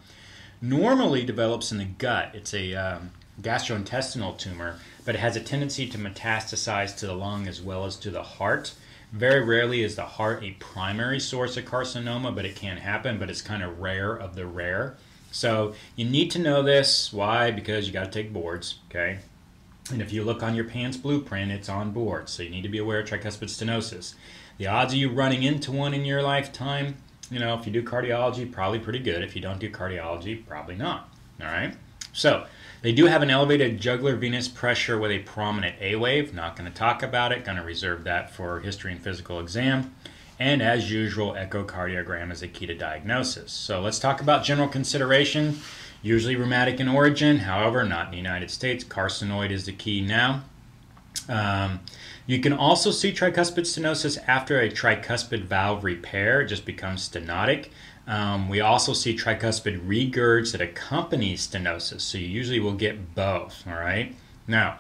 Speaker 1: Normally develops in the gut. It's a gastrointestinal tumor, but it has a tendency to metastasize to the lung as well as to the heart. Very rarely is the heart a primary source of carcinoma, but it can happen, but it's kind of rare of the rare. So you need to know this. Why? Because you got to take boards, okay? And if you look on your PANS blueprint, it's on board. So you need to be aware of tricuspid stenosis. The odds of you running into one in your lifetime, if you do cardiology, probably pretty good. If you don't do cardiology, probably not. All right? So they do have an elevated jugular venous pressure with a prominent A wave. Not going to talk about it. Going to reserve that for history and physical exam. And as usual, echocardiogram is a key to diagnosis. So let's talk about general consideration. Usually rheumatic in origin. However, not in the United States. Carcinoid is the key now. You can also see tricuspid stenosis after a tricuspid valve repair. It just becomes stenotic. We also see tricuspid regurg that accompanies stenosis. So you usually will get both, all right? Now,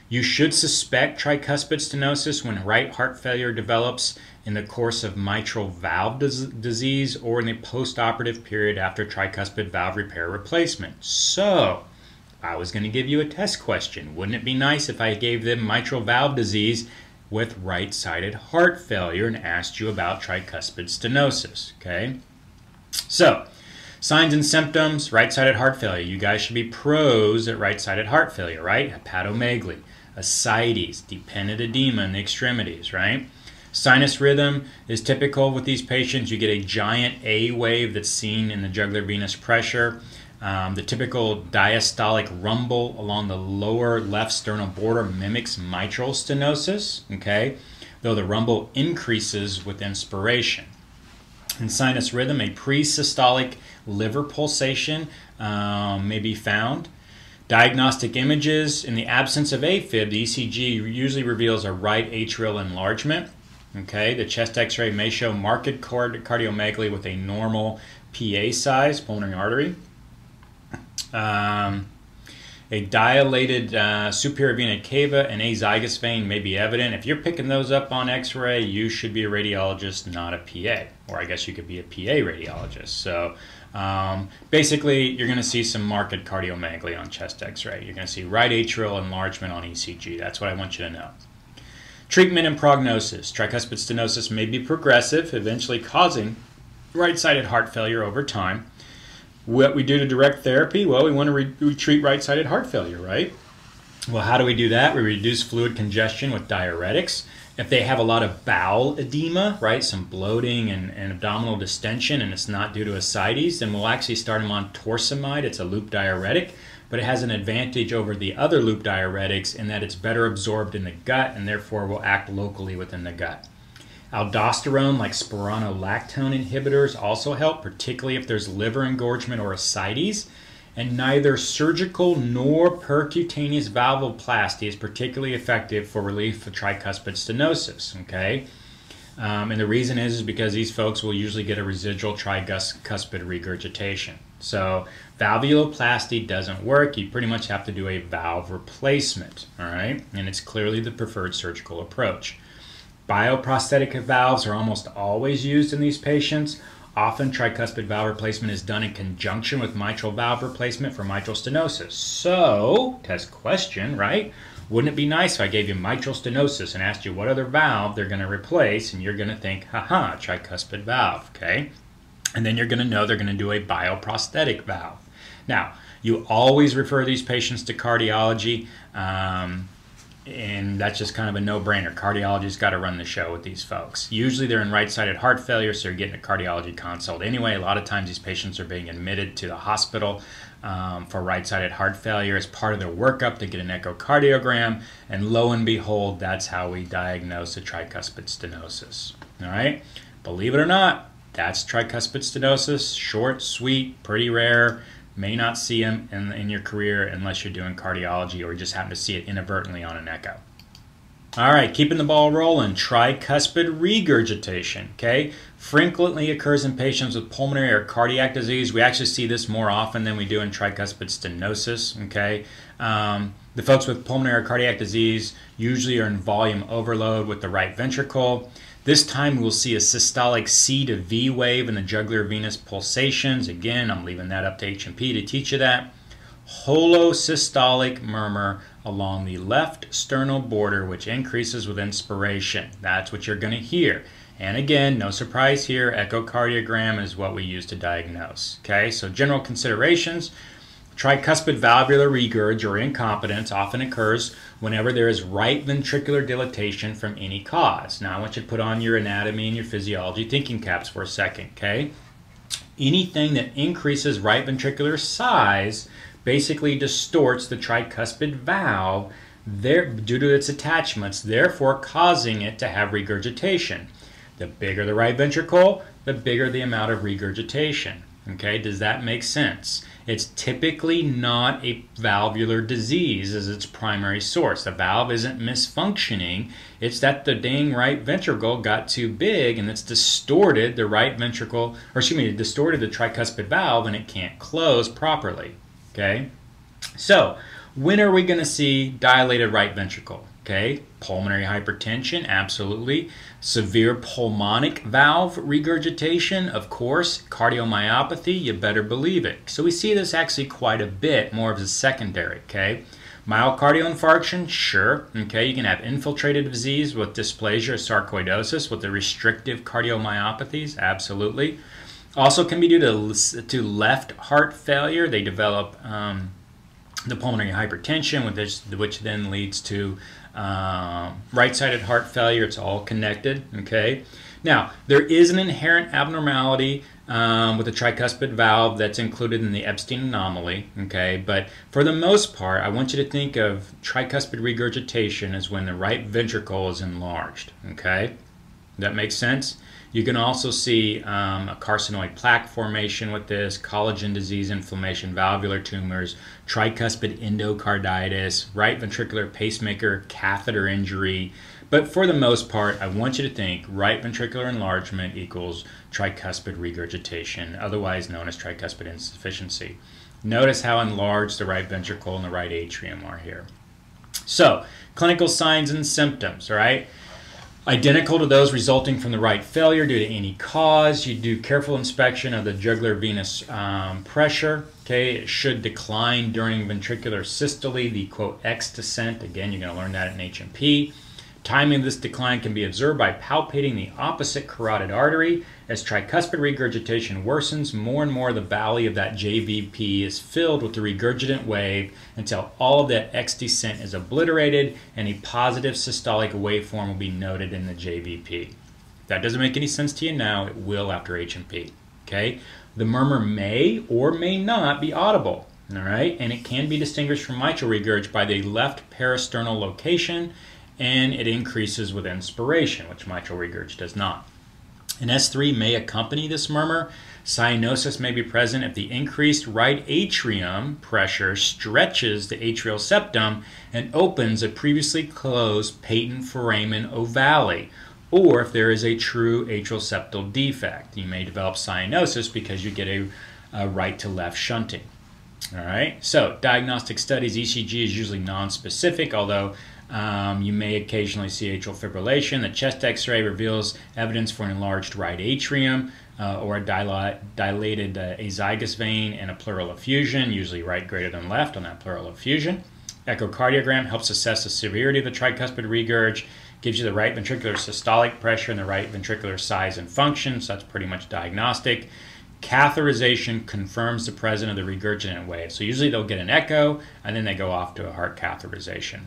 Speaker 1: you should suspect tricuspid stenosis when right heart failure develops in the course of mitral valve disease or in the postoperative period after tricuspid valve repair replacement. So, I was going to give you a test question. Wouldn't it be nice if I gave them mitral valve disease with right-sided heart failure and asked you about tricuspid stenosis, okay? So, signs and symptoms, right-sided heart failure. You guys should be pros at right-sided heart failure, right? Hepatomegaly, ascites, dependent edema in the extremities, right? Sinus rhythm is typical with these patients. You get a giant A wave that's seen in the jugular venous pressure. The typical diastolic rumble along the lower left sternal border mimics mitral stenosis, okay? Though the rumble increases with inspiration. In sinus rhythm, a pre-systolic liver pulsation may be found. Diagnostic images, in the absence of AFib, the ECG usually reveals a right atrial enlargement. Okay, the chest x-ray may show marked cardiomegaly with a normal PA size, pulmonary artery. A dilated superior vena cava and azygous vein may be evident. If you're picking those up on x-ray, you should be a radiologist, not a PA. Or I guess you could be a PA radiologist. So basically, you're going to see some marked cardiomegaly on chest x-ray. You're going to see right atrial enlargement on ECG. That's what I want you to know. Treatment and prognosis. Tricuspid stenosis may be progressive, eventually causing right-sided heart failure over time. What we do to direct therapy? Well, we want to treat right-sided heart failure, right? Well, how do we do that? We reduce fluid congestion with diuretics. If they have a lot of bowel edema, right, some bloating and abdominal distension, and it's not due to ascites, then we'll actually start them on torsemide. It's a loop diuretic, but it has an advantage over the other loop diuretics in that it's better absorbed in the gut and therefore will act locally within the gut. Aldosterone, like spironolactone inhibitors, also help, particularly if there's liver engorgement or ascites. And neither surgical nor percutaneous valvuloplasty is particularly effective for relief of tricuspid stenosis. Okay, and the reason is because these folks will usually get a residual tricuspid regurgitation. So valvuloplasty doesn't work. You pretty much have to do a valve replacement. All right, and it's clearly the preferred surgical approach. Bioprosthetic valves are almost always used in these patients. Often tricuspid valve replacement is done in conjunction with mitral valve replacement for mitral stenosis. So, test question, right? Wouldn't it be nice if I gave you mitral stenosis and asked you what other valve they're going to replace, and you're going to think, haha, tricuspid valve, okay? And then you're going to know they're going to do a bioprosthetic valve. Now, you always refer these patients to cardiology. And that's just kind of a no-brainer. Cardiology's got to run the show with these folks. Usually they're in right-sided heart failure, so you're getting a cardiology consult. Anyway, a lot of times these patients are being admitted to the hospital for right-sided heart failure as part of their workup to get an echocardiogram, and lo and behold, that's how we diagnose a tricuspid stenosis. All right? Believe it or not, that's tricuspid stenosis. Short, sweet, pretty rare. May not see them in your career unless you're doing cardiology or just happen to see it inadvertently on an echo. All right, keeping the ball rolling, tricuspid regurgitation, okay? Frequently occurs in patients with pulmonary or cardiac disease. We actually see this more often than we do in tricuspid stenosis, okay? The folks with pulmonary or cardiac disease usually are in volume overload with the right ventricle. This time we'll see a systolic C to V wave in the jugular venous pulsations. Again, I'm leaving that up to H&P to teach you that. Holosystolic murmur along the left sternal border, which increases with inspiration. That's what you're going to hear. And again, no surprise here, echocardiogram is what we use to diagnose. Okay, so general considerations. Tricuspid valvular regurg or incompetence often occurs whenever there is right ventricular dilatation from any cause. Now I want you to put on your anatomy and your physiology thinking caps for a second, okay? Anything that increases right ventricular size basically distorts the tricuspid valve due to its attachments, therefore causing it to have regurgitation. The bigger the right ventricle, the bigger the amount of regurgitation. Okay, does that make sense? It's typically not a valvular disease as its primary source. The valve isn't misfunctioning. It's that the dang right ventricle got too big and it's distorted the right ventricle, or excuse me, it distorted the tricuspid valve and it can't close properly. Okay, so when are we going to see dilated right ventricle? Okay, pulmonary hypertension, absolutely. Severe pulmonic valve regurgitation, of course. Cardiomyopathy, you better believe it. So we see this actually quite a bit, more of a secondary, okay? Myocardial infarction, sure. Okay, you can have infiltrated disease with dysplasia or sarcoidosis with the restrictive cardiomyopathies, absolutely. Also can be due to left heart failure. They develop the pulmonary hypertension, which then leads to right-sided heart failure. It's all connected, okay? Now, there is an inherent abnormality with the tricuspid valve that's included in the Epstein anomaly, okay? But for the most part, I want you to think of tricuspid regurgitation as when the right ventricle is enlarged, okay? That makes sense? You can also see a carcinoid plaque formation with this, collagen disease, inflammation, valvular tumors, tricuspid endocarditis, right ventricular pacemaker, catheter injury. But for the most part, I want you to think right ventricular enlargement equals tricuspid regurgitation, otherwise known as tricuspid insufficiency. Notice how enlarged the right ventricle and the right atrium are here. So, clinical signs and symptoms, all right? Identical to those resulting from the right failure due to any cause. You do careful inspection of the jugular venous pressure. Okay, it should decline during ventricular systole, the quote X descent. Again, you're going to learn that in H&P. Timing of this decline can be observed by palpating the opposite carotid artery. As tricuspid regurgitation worsens, more and more the valley of that JVP is filled with the regurgitant wave until all of that X descent is obliterated and a positive systolic waveform will be noted in the JVP. If that doesn't make any sense to you now, it will after H&P. Okay? The murmur may or may not be audible. All right? And it can be distinguished from mitral regurg by the left parasternal location, and it increases with inspiration, which mitral regurg does not. An S3 may accompany this murmur. Cyanosis may be present if the increased right atrium pressure stretches the atrial septum and opens a previously closed patent foramen ovale, or if there is a true atrial septal defect. You may develop cyanosis because you get a right to left shunting. All right, so diagnostic studies, ECG is usually non-specific, although you may occasionally see atrial fibrillation. The chest x-ray reveals evidence for an enlarged right atrium or a dilated azygous vein and a pleural effusion, usually right greater than left on that pleural effusion. Echocardiogram helps assess the severity of the tricuspid regurg, gives you the right ventricular systolic pressure and the right ventricular size and function, so that's pretty much diagnostic. Catheterization confirms the presence of the regurgitant wave. So usually they'll get an echo and then they go off to a heart catheterization.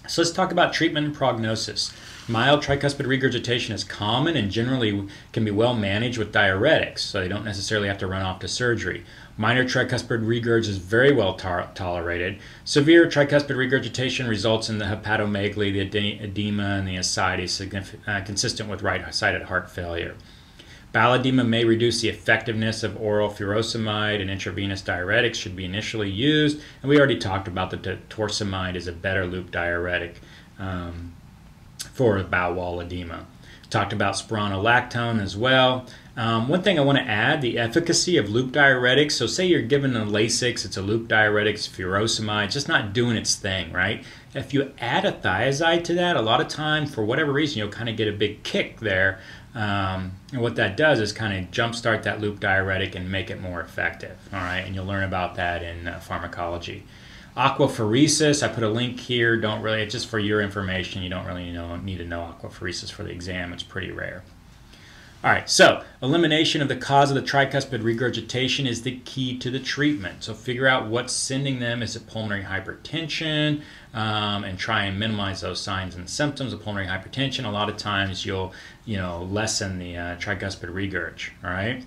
Speaker 1: So let's talk about treatment and prognosis. Mild tricuspid regurgitation is common and generally can be well managed with diuretics, so they don't necessarily have to run off to surgery. Minor tricuspid regurg is very well tolerated. Severe tricuspid regurgitation results in the hepatomegaly, the edema, and the ascites, consistent with right-sided heart failure. Bowel edema may reduce the effectiveness of oral furosemide, and intravenous diuretics should be initially used. And we already talked about that torsemide is a better loop diuretic for bowel wall edema. Talked about spironolactone as well. One thing I want to add, the efficacy of loop diuretics. So say you're given a Lasix, it's a loop diuretic, it's furosemide, it's just not doing its thing, right? If you add a thiazide to that, a lot of time, for whatever reason, you'll kind of get a big kick there. And what that does is kind of jumpstart that loop diuretic and make it more effective. All right, and you'll learn about that in pharmacology. Aquapheresis, I put a link here. Don't really, it's just for your information. You don't really need to know aquapheresis for the exam. It's pretty rare. All right, so elimination of the cause of the tricuspid regurgitation is the key to the treatment. So figure out what's sending them. Is it pulmonary hypertension? And try and minimize those signs and symptoms of pulmonary hypertension. A lot of times you'll, lessen the tricuspid regurg. All right.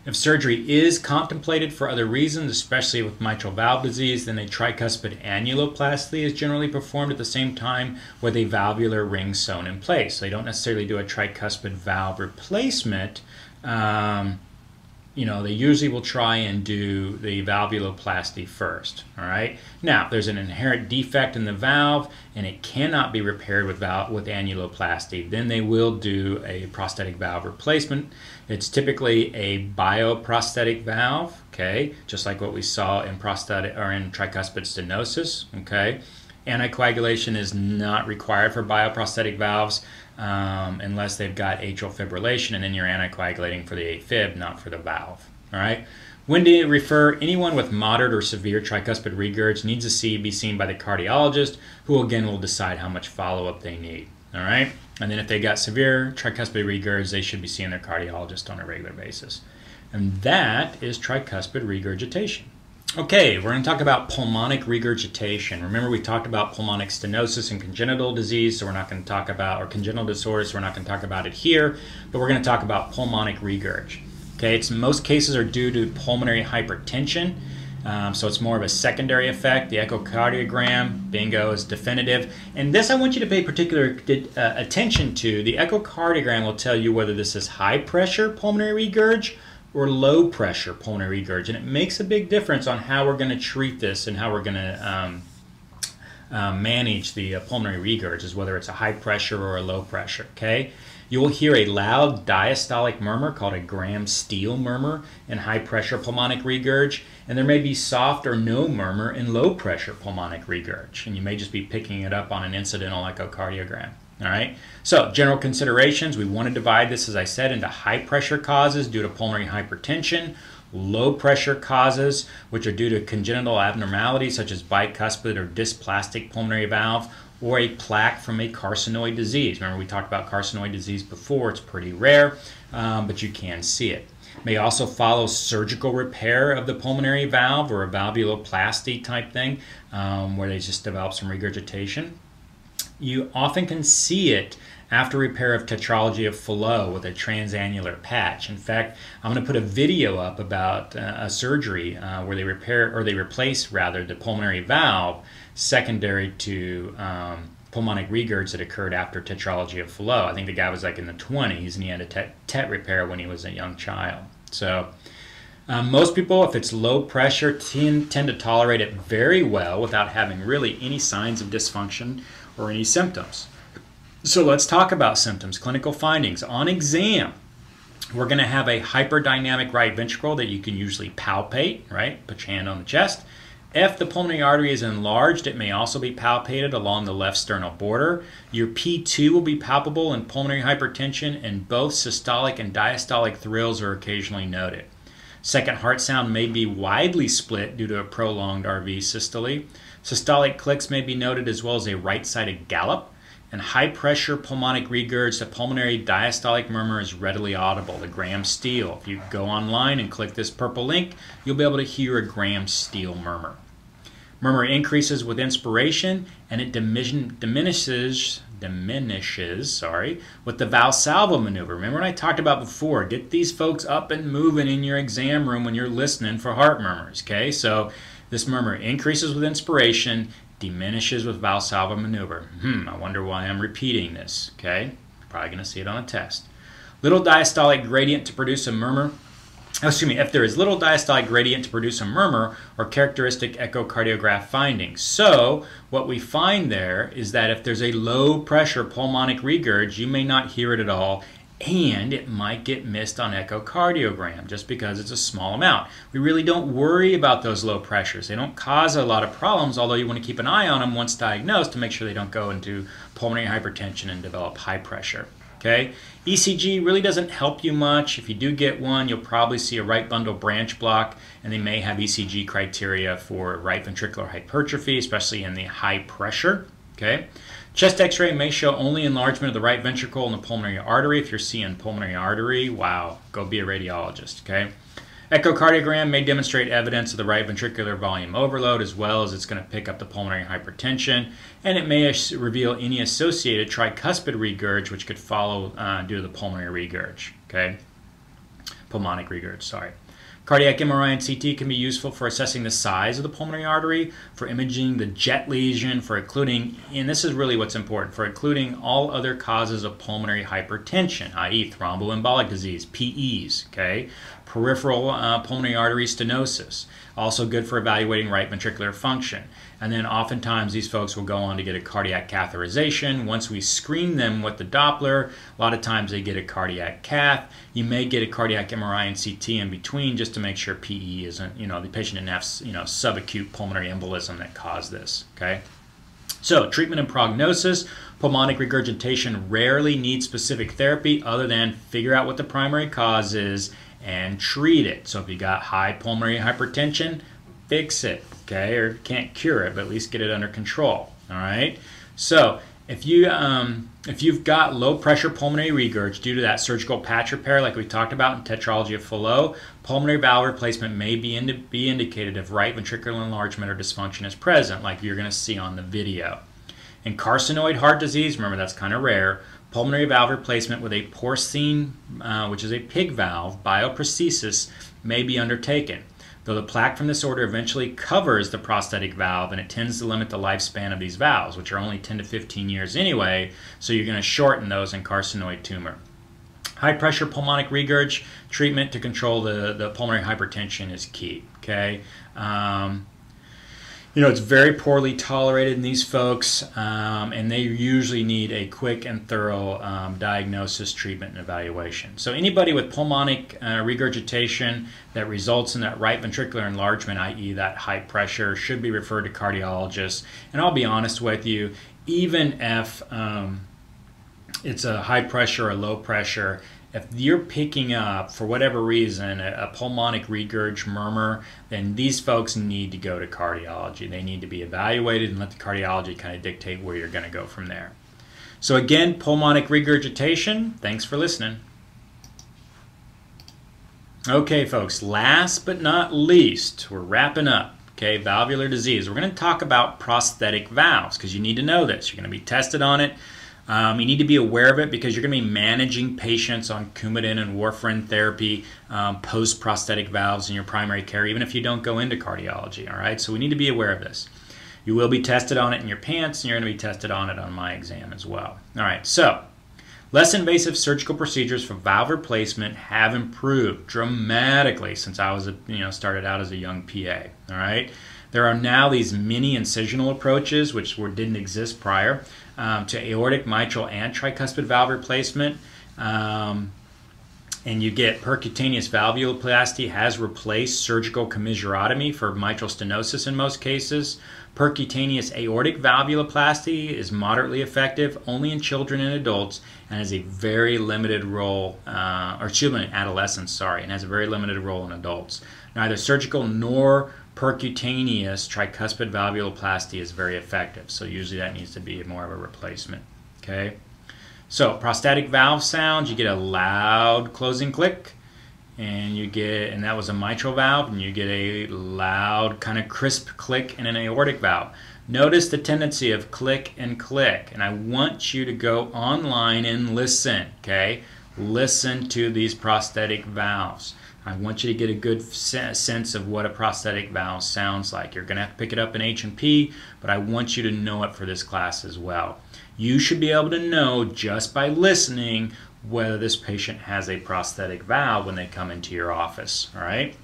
Speaker 1: If surgery is contemplated for other reasons, especially with mitral valve disease, then a tricuspid annuloplasty is generally performed at the same time with a valvular ring sewn in place. So they don't necessarily do a tricuspid valve replacement. They usually will try and do the valvuloplasty first. All right. Now, if there's an inherent defect in the valve and it cannot be repaired with annuloplasty, then they will do a prosthetic valve replacement. It's typically a bioprosthetic valve, okay, just like what we saw in tricuspid stenosis, okay. Anticoagulation is not required for bioprosthetic valves unless they've got atrial fibrillation, and then you're anticoagulating for the AFib, not for the valve. All right. When do you refer? Anyone with moderate or severe tricuspid regurg needs to be seen by the cardiologist, who again will decide how much follow-up they need. All right. And then if they got severe tricuspid regurg, they should be seeing their cardiologist on a regular basis. And that is tricuspid regurgitation. Okay, we're going to talk about pulmonic regurgitation. Remember, we talked about pulmonic stenosis and congenital disease, so we're not going to talk about, or congenital disorders, so we're not going to talk about it here, but we're going to talk about pulmonic regurg. Okay, most cases are due to pulmonary hypertension, so it's more of a secondary effect. The echocardiogram, bingo, is definitive. And this I want you to pay particular attention to. The echocardiogram will tell you whether this is high pressure pulmonary regurg or low pressure pulmonary regurg, and it makes a big difference on how we're going to treat this and how we're going to manage the pulmonary regurg, is whether it's a high pressure or a low pressure. Okay, You will hear a loud diastolic murmur called a Graham-Steele murmur in high-pressure pulmonic regurg, and there may be soft or no murmur in low-pressure pulmonic regurg, and you may just be picking it up on an incidental echocardiogram. All right. So general considerations, we want to divide this, as I said, into high-pressure causes due to pulmonary hypertension, low-pressure causes, which are due to congenital abnormalities such as bicuspid or dysplastic pulmonary valve, or a plaque from a carcinoid disease. Remember, we talked about carcinoid disease before. It's pretty rare, but you can see it. May also follow surgical repair of the pulmonary valve or a valvuloplasty type thing, where they just develop some regurgitation. You often can see it after repair of tetralogy of Fallot with a transannular patch. In fact, I'm going to put a video up about a surgery where they replace the pulmonary valve secondary to pulmonic regurg that occurred after tetralogy of Fallot. I think the guy was like in the 20s and he had a TET repair when he was a young child. So most people, if it's low pressure, tend to tolerate it very well without having really any signs of dysfunction or any symptoms. So let's talk about symptoms, clinical findings. On exam, we're going to have a hyperdynamic right ventricle that you can usually palpate, right? Put your hand on the chest. If the pulmonary artery is enlarged, it may also be palpated along the left sternal border. Your P2 will be palpable in pulmonary hypertension, and both systolic and diastolic thrills are occasionally noted. Second heart sound may be widely split due to a prolonged RV systole. Systolic clicks may be noted as well as a right-sided gallop. And high-pressure pulmonic regurg, the pulmonary diastolic murmur is readily audible, the Graham-Steele. If you go online and click this purple link, you'll be able to hear a Graham-Steele murmur. Murmur increases with inspiration, and it diminishes with the Valsalva maneuver. Remember what I talked about before? Get these folks up and moving in your exam room when you're listening for heart murmurs, okay? So this murmur increases with inspiration, diminishes with Valsalva maneuver. I wonder why I'm repeating this, okay? Probably going to see it on a test. Little diastolic gradient to produce a murmur. If there is little diastolic gradient to produce a murmur or characteristic echocardiograph findings. So what we find there is that if there's a low pressure pulmonic regurg, you may not hear it at all, and it might get missed on echocardiogram just because it's a small amount. We really don't worry about those low pressures. They don't cause a lot of problems, although you want to keep an eye on them once diagnosed to make sure they don't go into pulmonary hypertension and develop high pressure. Okay? ECG really doesn't help you much. If you do get one, you'll probably see a right bundle branch block, and they may have ECG criteria for right ventricular hypertrophy, especially in the high pressure. Okay? Chest x-ray may show only enlargement of the right ventricle and the pulmonary artery. If you're seeing pulmonary artery, wow, go be a radiologist, okay? Echocardiogram may demonstrate evidence of the right ventricular volume overload, as well as it's going to pick up the pulmonary hypertension, and it may reveal any associated tricuspid regurg, which could follow due to the pulmonary regurg, okay? Pulmonic regurg, sorry. Cardiac MRI and CT can be useful for assessing the size of the pulmonary artery, for imaging the jet lesion, for including, and this is really what's important, for including all other causes of pulmonary hypertension, i.e. thromboembolic disease, PEs, okay? Peripheral pulmonary artery stenosis, also good for evaluating right ventricular function. And then oftentimes these folks will go on to get a cardiac catheterization. Once we screen them with the Doppler, a lot of times they get a cardiac cath. You may get a cardiac MRI and CT in between just to make sure PE isn't, the patient didn't have, subacute pulmonary embolism that caused this, okay? So treatment and prognosis, pulmonic regurgitation rarely needs specific therapy other than figure out what the primary cause is and treat it. So if you got high pulmonary hypertension, fix it, okay? Or can't cure it, but at least get it under control, all right? So if you've got low pressure pulmonary regurg due to that surgical patch repair like we talked about in tetralogy of Fallot, pulmonary valve replacement may be indicated if right ventricular enlargement or dysfunction is present, like you're going to see on the video. In carcinoid heart disease, remember that's kind of rare, pulmonary valve replacement with a porcine, which is a pig valve, bioprosthesis, may be undertaken. Though the plaque from this order eventually covers the prosthetic valve, and it tends to limit the lifespan of these valves, which are only 10 to 15 years anyway, so you're going to shorten those in carcinoid tumor. High pressure pulmonic regurg treatment to control the pulmonary hypertension is key, okay? It's very poorly tolerated in these folks, and they usually need a quick and thorough diagnosis, treatment, and evaluation. So anybody with pulmonic regurgitation that results in that right ventricular enlargement, i.e. that high pressure, should be referred to cardiologists. And I'll be honest with you, even if it's a high pressure or low pressure, if you're picking up, for whatever reason, a pulmonic regurg murmur, then these folks need to go to cardiology. They need to be evaluated and let the cardiology kind of dictate where you're going to go from there. So again, pulmonic regurgitation. Thanks for listening. Okay, folks, last but not least, we're wrapping up. Okay, valvular disease. We're going to talk about prosthetic valves because you need to know this. You're going to be tested on it. You need to be aware of it because you're going to be managing patients on Coumadin and warfarin therapy post-prosthetic valves in your primary care, even if you don't go into cardiology, all right? So we need to be aware of this. You will be tested on it in your pants, and you're going to be tested on it on my exam as well. All right, so less invasive surgical procedures for valve replacement have improved dramatically since I was, started out as a young PA, all right? There are now these mini incisional approaches, which didn't exist prior, to aortic, mitral, and tricuspid valve replacement. And you get percutaneous valvuloplasty has replaced surgical commissurotomy for mitral stenosis in most cases. Percutaneous aortic valvuloplasty is moderately effective only in children and adults and has a very limited role, or children and adolescents, and has a very limited role in adults. Neither surgical nor percutaneous tricuspid valvuloplasty is very effective, so usually that needs to be more of a replacement. Okay, so prosthetic valve sounds, you get a loud closing click, and that was a mitral valve, and you get a loud kind of crisp click in an aortic valve. Notice the tendency of click and click, and I want you to go online and listen. Okay, listen to these prosthetic valves. I want you to get a good sense of what a prosthetic valve sounds like. You're going to have to pick it up in H&P, but I want you to know it for this class as well. You should be able to know just by listening whether this patient has a prosthetic valve when they come into your office, all right?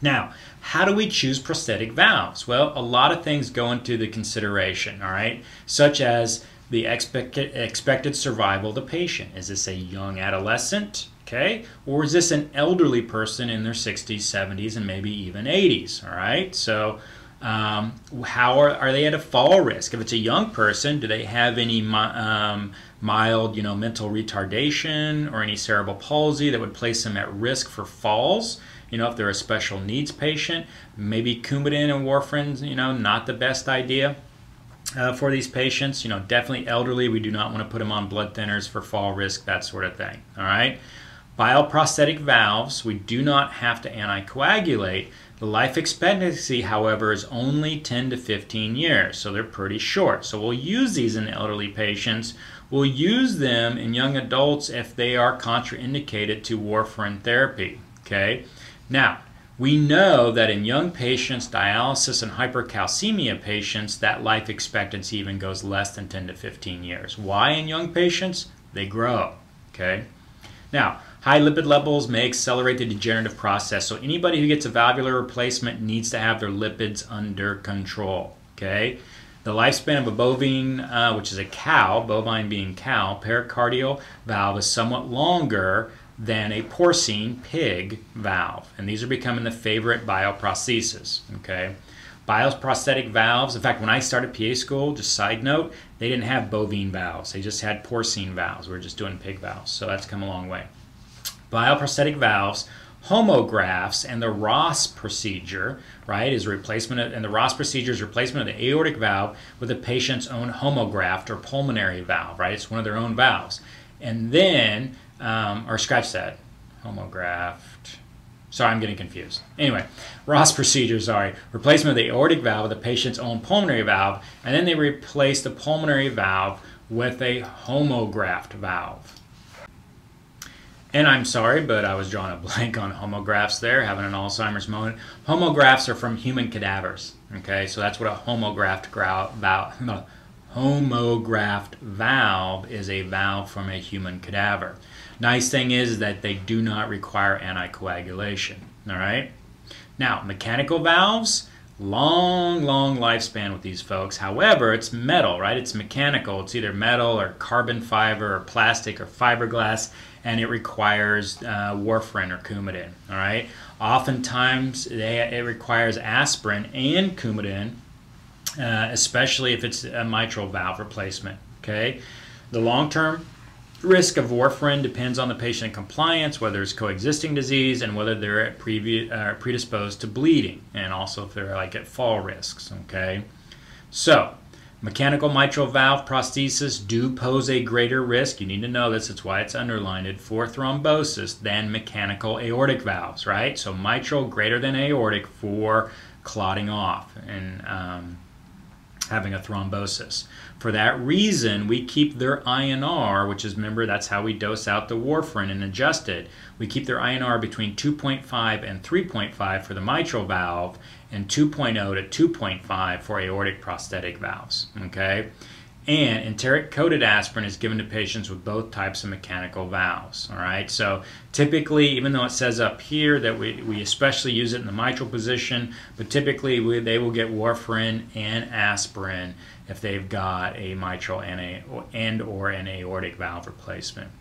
Speaker 1: Now, how do we choose prosthetic valves? Well, a lot of things go into the consideration, all right, such as the expected survival of the patient. Is this a young adolescent? Okay, or is this an elderly person in their 60s, 70s, and maybe even 80s? All right, so how are they at a fall risk? If it's a young person, do they have any mild, mental retardation or any cerebral palsy that would place them at risk for falls? If they're a special needs patient, maybe Coumadin and warfarin, not the best idea. For these patients, definitely elderly. We do not want to put them on blood thinners for fall risk, that sort of thing. All right. Bioprosthetic valves, we do not have to anticoagulate. The life expectancy, however, is only 10 to 15 years, so they're pretty short. So we'll use these in elderly patients. We'll use them in young adults if they are contraindicated to warfarin therapy. Okay. Now, we know that in young patients, dialysis and hypercalcemia patients, that life expectancy even goes less than 10 to 15 years. Why in young patients? They grow. Okay. Now, high lipid levels may accelerate the degenerative process, so anybody who gets a valvular replacement needs to have their lipids under control. Okay. The lifespan of a bovine, which is a cow, bovine being cow, pericardial valve is somewhat longer than a porcine pig valve, and these are becoming the favorite bioprosthesis. Okay, bioprosthetic valves. In fact, when I started PA school, just side note, they didn't have bovine valves; they just had porcine valves. We were just doing pig valves, so that's come a long way. Bioprosthetic valves, homografts, and the Ross procedure, right, is replacement, and the Ross procedure is replacement of the aortic valve with the patient's own homograft or pulmonary valve, right? It's one of their own valves, and then or scratch that, homograft. Sorry, I'm getting confused. Anyway, Ross procedure, replacement of the aortic valve with the patient's own pulmonary valve, and then they replace the pulmonary valve with a homograft valve. And I'm sorry, but I was drawing a blank on homografts there, having an Alzheimer's moment. Homografts are from human cadavers. Okay, so that's what a homographed valve is, a valve from a human cadaver. Nice thing is that they do not require anticoagulation. All right. Now, mechanical valves, Long, long lifespan with these folks. However, it's metal, right? It's mechanical. It's either metal or carbon fiber or plastic or fiberglass, and it requires warfarin or Coumadin, all right? Oftentimes, it requires aspirin and Coumadin, especially if it's a mitral valve replacement, okay? The long-term risk of warfarin depends on the patient compliance, whether it's coexisting disease, and whether they're at predisposed to bleeding, and also if they're like at fall risks, okay? So, mechanical mitral valve prosthesis do pose a greater risk. You need to know this. It's why it's underlined for thrombosis than mechanical aortic valves, right? So mitral greater than aortic for clotting off and having a thrombosis. For that reason, we keep their INR, which is, remember, that's how we dose out the warfarin and adjust it. We keep their INR between 2.5 and 3.5 for the mitral valve and 2.0 to 2.5 for aortic prosthetic valves, okay? And enteric-coated aspirin is given to patients with both types of mechanical valves, all right? So typically, even though it says up here that we especially use it in the mitral position, but typically they will get warfarin and aspirin if they've got a mitral and or an aortic valve replacement.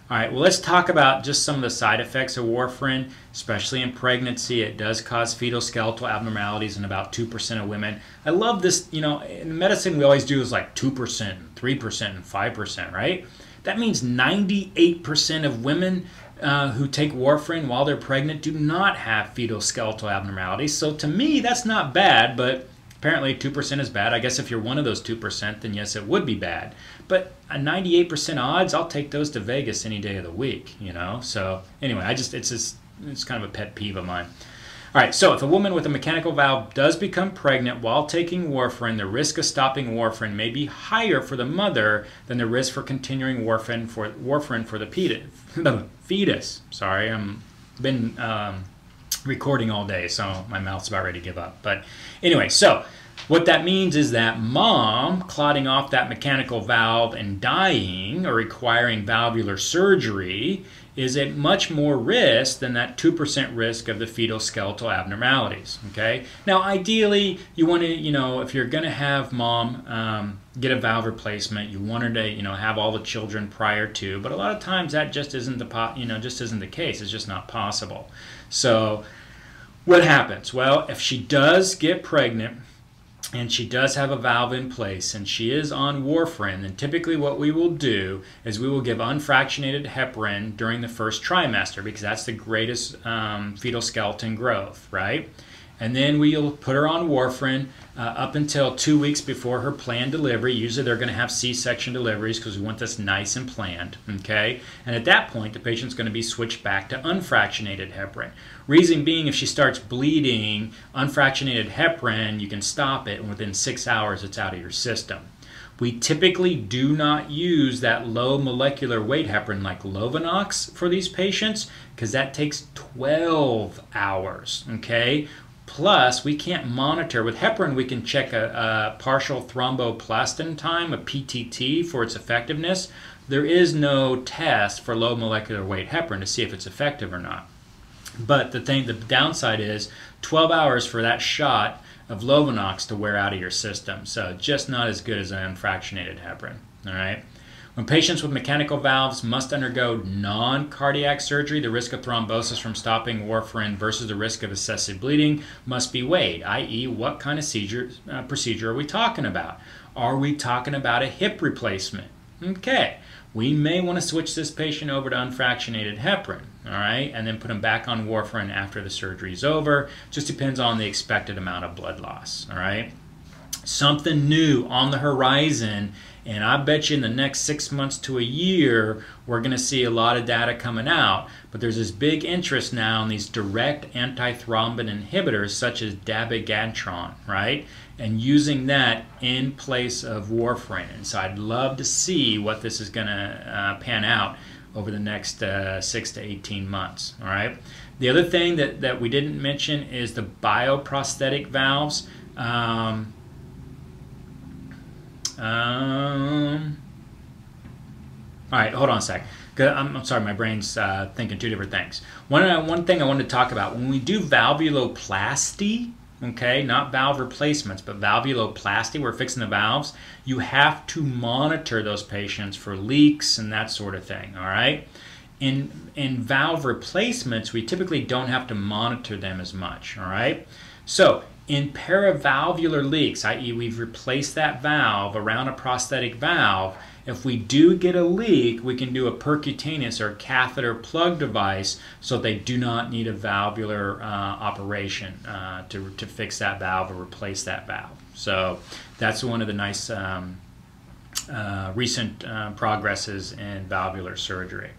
Speaker 1: All right, well, let's talk about just some of the side effects of warfarin, especially in pregnancy. It does cause fetal skeletal abnormalities in about 2% of women. I love this, you know, in medicine we always do is like 2%, 3%, and 5%, right? That means 98% of women who take warfarin while they're pregnant do not have fetal skeletal abnormalities. So to me, that's not bad, but apparently 2% is bad. I guess if you're one of those 2%, then yes, it would be bad. But a 98% odds, I'll take those to Vegas any day of the week, you know? So anyway, it's kind of a pet peeve of mine. All right, so if a woman with a mechanical valve does become pregnant while taking warfarin, the risk of stopping warfarin may be higher for the mother than the risk for continuing warfarin for the fetus. Sorry, I've been recording all day, so my mouth's about ready to give up. But anyway, so what that means is that mom clotting off that mechanical valve and dying or requiring valvular surgery is at much more risk than that 2% risk of the fetal skeletal abnormalities, okay? Now, ideally, you want to, you know, if you're going to have mom get a valve replacement, you want her to, you know, have all the children prior to, but a lot of times that just isn't the case. It's just not possible. So what happens? Well, if she does get pregnant and she does have a valve in place and she is on warfarin, then typically what we will do is we will give unfractionated heparin during the first trimester because that's the greatest fetal skeleton growth, right? And then we'll put her on warfarin up until 2 weeks before her planned delivery. Usually they're going to have C-section deliveries because we want this nice and planned, okay? And at that point, the patient's going to be switched back to unfractionated heparin. Reason being, if she starts bleeding, unfractionated heparin, you can stop it, and within 6 hours, it's out of your system. We typically do not use that low molecular weight heparin like Lovenox for these patients because that takes 12 hours, okay? Plus, we can't monitor. With heparin, we can check a partial thromboplastin time, a PTT, for its effectiveness. There is no test for low molecular weight heparin to see if it's effective or not. But the downside is 12 hours for that shot of Lovenox to wear out of your system. So just not as good as an unfractionated heparin, all right? When patients with mechanical valves must undergo non-cardiac surgery, the risk of thrombosis from stopping warfarin versus the risk of excessive bleeding must be weighed, i.e. what kind of procedure are we talking about? Are we talking about a hip replacement? Okay, we may want to switch this patient over to unfractionated heparin, all right, and then put them back on warfarin after the surgery is over. Just depends on the expected amount of blood loss, all right? Something new on the horizon, and I bet you in the next 6 months to a year, we're going to see a lot of data coming out. But there's this big interest now in these direct antithrombin inhibitors, such as dabigatran, right? And using that in place of warfarin. And so I'd love to see what this is going to pan out over the next 6 to 18 months, all right? The other thing that we didn't mention is the bioprosthetic valves. All right, hold on a sec. I'm sorry, my brain's thinking two different things. One thing I wanted to talk about, when we do valvuloplasty, okay, not valve replacements, but valvuloplasty, we're fixing the valves, you have to monitor those patients for leaks and that sort of thing, all right? In valve replacements, we typically don't have to monitor them as much, all right? So in paravalvular leaks, i.e. we've replaced that valve around a prosthetic valve, if we do get a leak, we can do a percutaneous or catheter plug device so they do not need a valvular operation to fix that valve or replace that valve. So that's one of the nice recent progresses in valvular surgery.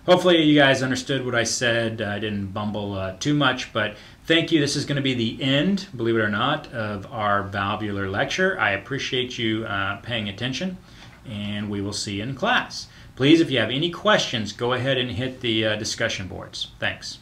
Speaker 1: Hopefully you guys understood what I said. I didn't bumble too much, but thank you. This is going to be the end, believe it or not, of our valvular lecture. I appreciate you paying attention, and we will see you in class. Please, if you have any questions, go ahead and hit the discussion boards. Thanks.